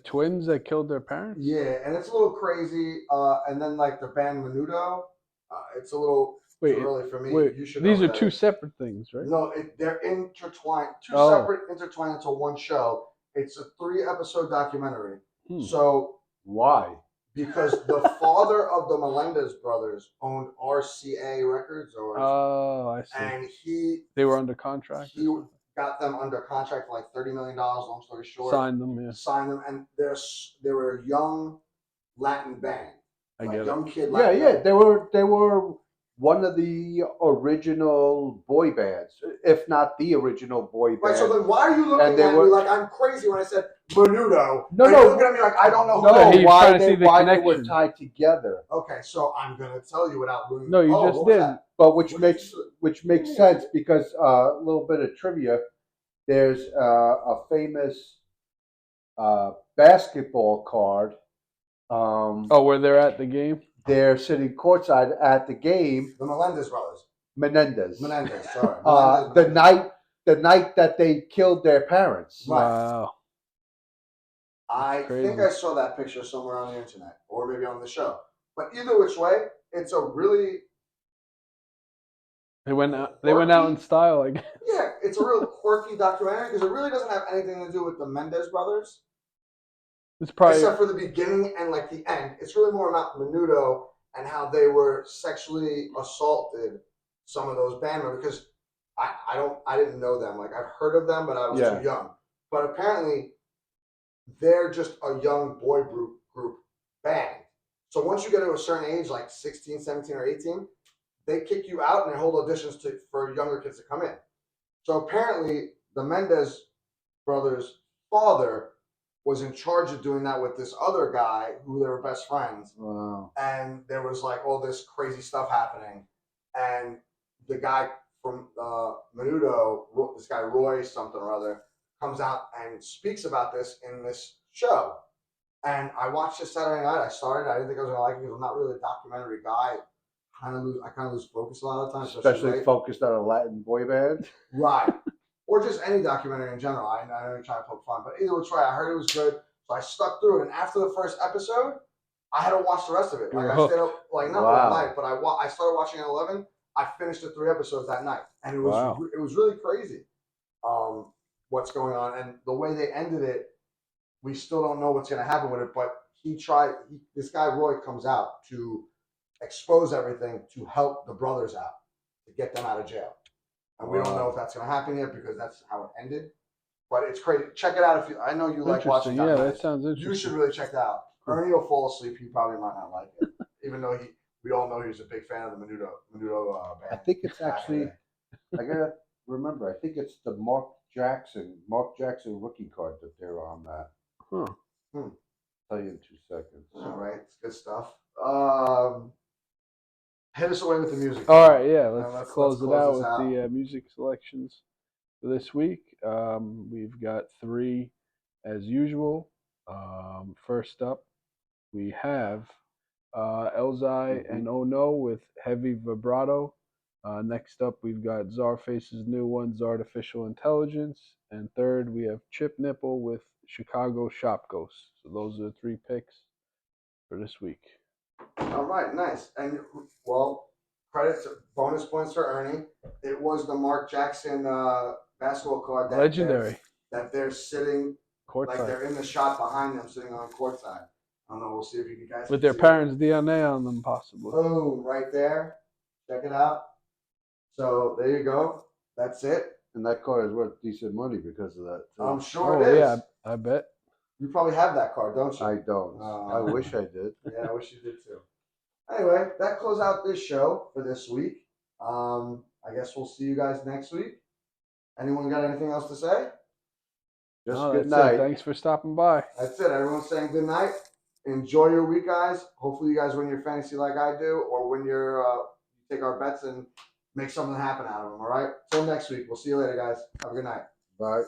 [SPEAKER 3] twins that killed their parents?
[SPEAKER 1] Yeah, and it's a little crazy. And then like the band Menudo, it's a little too early for me. You should.
[SPEAKER 3] These are two separate things, right?
[SPEAKER 1] No, they're intertwined. Two separate intertwined into one show. It's a 3-episode documentary. So
[SPEAKER 2] why?
[SPEAKER 1] Because the father of the Melendez brothers owned RCA Records,
[SPEAKER 3] I see.
[SPEAKER 1] And
[SPEAKER 3] they were under contract.
[SPEAKER 1] He got them under contract for like $30 million. Long story short,
[SPEAKER 3] Signed them,
[SPEAKER 1] and they were a young Latin band, young kid. Latin
[SPEAKER 2] band. They were one of the original boy bands, if not the original boy band.
[SPEAKER 1] Right. So then, why are you looking at me like I'm crazy when I said Menudo?
[SPEAKER 2] No.
[SPEAKER 1] You're looking at me like I don't know.
[SPEAKER 2] Why they were tied together.
[SPEAKER 1] Okay, so I'm gonna tell you without ruining.
[SPEAKER 3] No, you just did.
[SPEAKER 2] But which makes sense because a little bit of trivia. There's a famous basketball card.
[SPEAKER 3] Where they're at the game.
[SPEAKER 2] They're sitting courtside at the game.
[SPEAKER 1] The Melendez brothers.
[SPEAKER 2] Menendez.
[SPEAKER 1] Sorry.
[SPEAKER 2] The night that they killed their parents.
[SPEAKER 1] Right.
[SPEAKER 3] Wow.
[SPEAKER 1] I think I saw that picture somewhere on the internet, or maybe on the show. But either which way, it's a really.
[SPEAKER 3] They went out in style, I guess.
[SPEAKER 1] Yeah, it's a real quirky documentary because it really doesn't have anything to do with the Mendez brothers.
[SPEAKER 3] It's probably
[SPEAKER 1] except for the beginning and like the end. It's really more about Menudo and how they were sexually assaulted, some of those band members, because I didn't know them. Like I've heard of them, but I was too young. But apparently they're just a young boy group band. So once you get to a certain age, like 16, 17, or 18, they kick you out and they hold auditions for younger kids to come in. So apparently the Mendez brothers' father was in charge of doing that with this other guy who they were best friends.
[SPEAKER 2] Wow.
[SPEAKER 1] And there was like all this crazy stuff happening. And the guy from Menudo, this guy Roy something or other, comes out and speaks about this in this show. And I watched this Saturday night. I didn't think I was gonna like it because I'm not really a documentary guy. I kind of lose focus a lot of the time,
[SPEAKER 2] especially focused on a Latin boy band.
[SPEAKER 1] Right. Or just any documentary in general. I don't even try to poke fun. But either which way, I heard it was good. So I stuck through it. And after the first episode, I had to watch the rest of it.
[SPEAKER 3] You
[SPEAKER 1] Like
[SPEAKER 3] were
[SPEAKER 1] I stayed
[SPEAKER 3] hooked.
[SPEAKER 1] up like not
[SPEAKER 2] Wow.
[SPEAKER 1] all night, but I started watching at 11. I finished the 3 episodes that night, and it was
[SPEAKER 3] Wow.
[SPEAKER 1] it was really crazy. What's going on, and the way they ended it, we still don't know what's going to happen with it. But this guy Roy comes out to expose everything to help the brothers out to get them out of jail, and we don't know if that's going to happen yet because that's how it ended. But it's crazy. Check it out if you. I know you like watching
[SPEAKER 3] Interesting. Yeah, that
[SPEAKER 1] documentaries.
[SPEAKER 3] sounds
[SPEAKER 1] You
[SPEAKER 3] interesting.
[SPEAKER 1] should really check that out. Ernie will fall asleep. He probably might not like it, even though we all know he's a big fan of the Menudo band.
[SPEAKER 2] I think it's
[SPEAKER 1] back in the
[SPEAKER 2] actually.
[SPEAKER 1] day.
[SPEAKER 2] I gotta remember. I think it's the Mark Jackson rookie card that they're on that.
[SPEAKER 3] Huh.
[SPEAKER 2] Tell you in 2 seconds.
[SPEAKER 1] All right, it's good stuff. Hit us away with the music.
[SPEAKER 3] All right, yeah.
[SPEAKER 1] Now
[SPEAKER 3] Let's close it out
[SPEAKER 1] this
[SPEAKER 3] with
[SPEAKER 1] out.
[SPEAKER 3] the music selections for this week. We've got 3 as usual. First up, we have Elzai and Oh No with Heavy Vibrato. Next up, we've got Czarface's new one, Artificial Intelligence. And third, we have Chip Nipple with Chicago Shop Ghost. So those are the 3 picks for this week.
[SPEAKER 1] All right, nice. And well, bonus points for Ernie. It was the Mark Jackson basketball card that
[SPEAKER 3] Legendary.
[SPEAKER 1] They're sitting
[SPEAKER 3] Courtside.
[SPEAKER 1] like they're in the shop behind them, sitting on courtside. I don't know. We'll see if you guys
[SPEAKER 3] with
[SPEAKER 1] can
[SPEAKER 3] their
[SPEAKER 1] see
[SPEAKER 3] parents' DNA on them, possibly.
[SPEAKER 1] Boom, right there. Check it out. So there you go. That's it.
[SPEAKER 2] And that card is worth decent money because of that. Too.
[SPEAKER 1] I'm sure it is.
[SPEAKER 3] Yeah, I bet.
[SPEAKER 1] You probably have that card, don't you?
[SPEAKER 2] I don't. I wish I did.
[SPEAKER 1] Yeah, I wish you did too. Anyway, that closes out this show for this week. I guess we'll see you guys next week. Anyone got anything else to say?
[SPEAKER 2] Just
[SPEAKER 3] No,
[SPEAKER 2] good
[SPEAKER 3] that's
[SPEAKER 2] night.
[SPEAKER 3] it. Thanks for stopping by.
[SPEAKER 1] That's it. Everyone's saying good night. Enjoy your week, guys. Hopefully, you guys win your fantasy like I do, or win your take our bets and make something happen out of them. All right. Till next week. We'll see you later, guys. Have a good night.
[SPEAKER 2] Bye.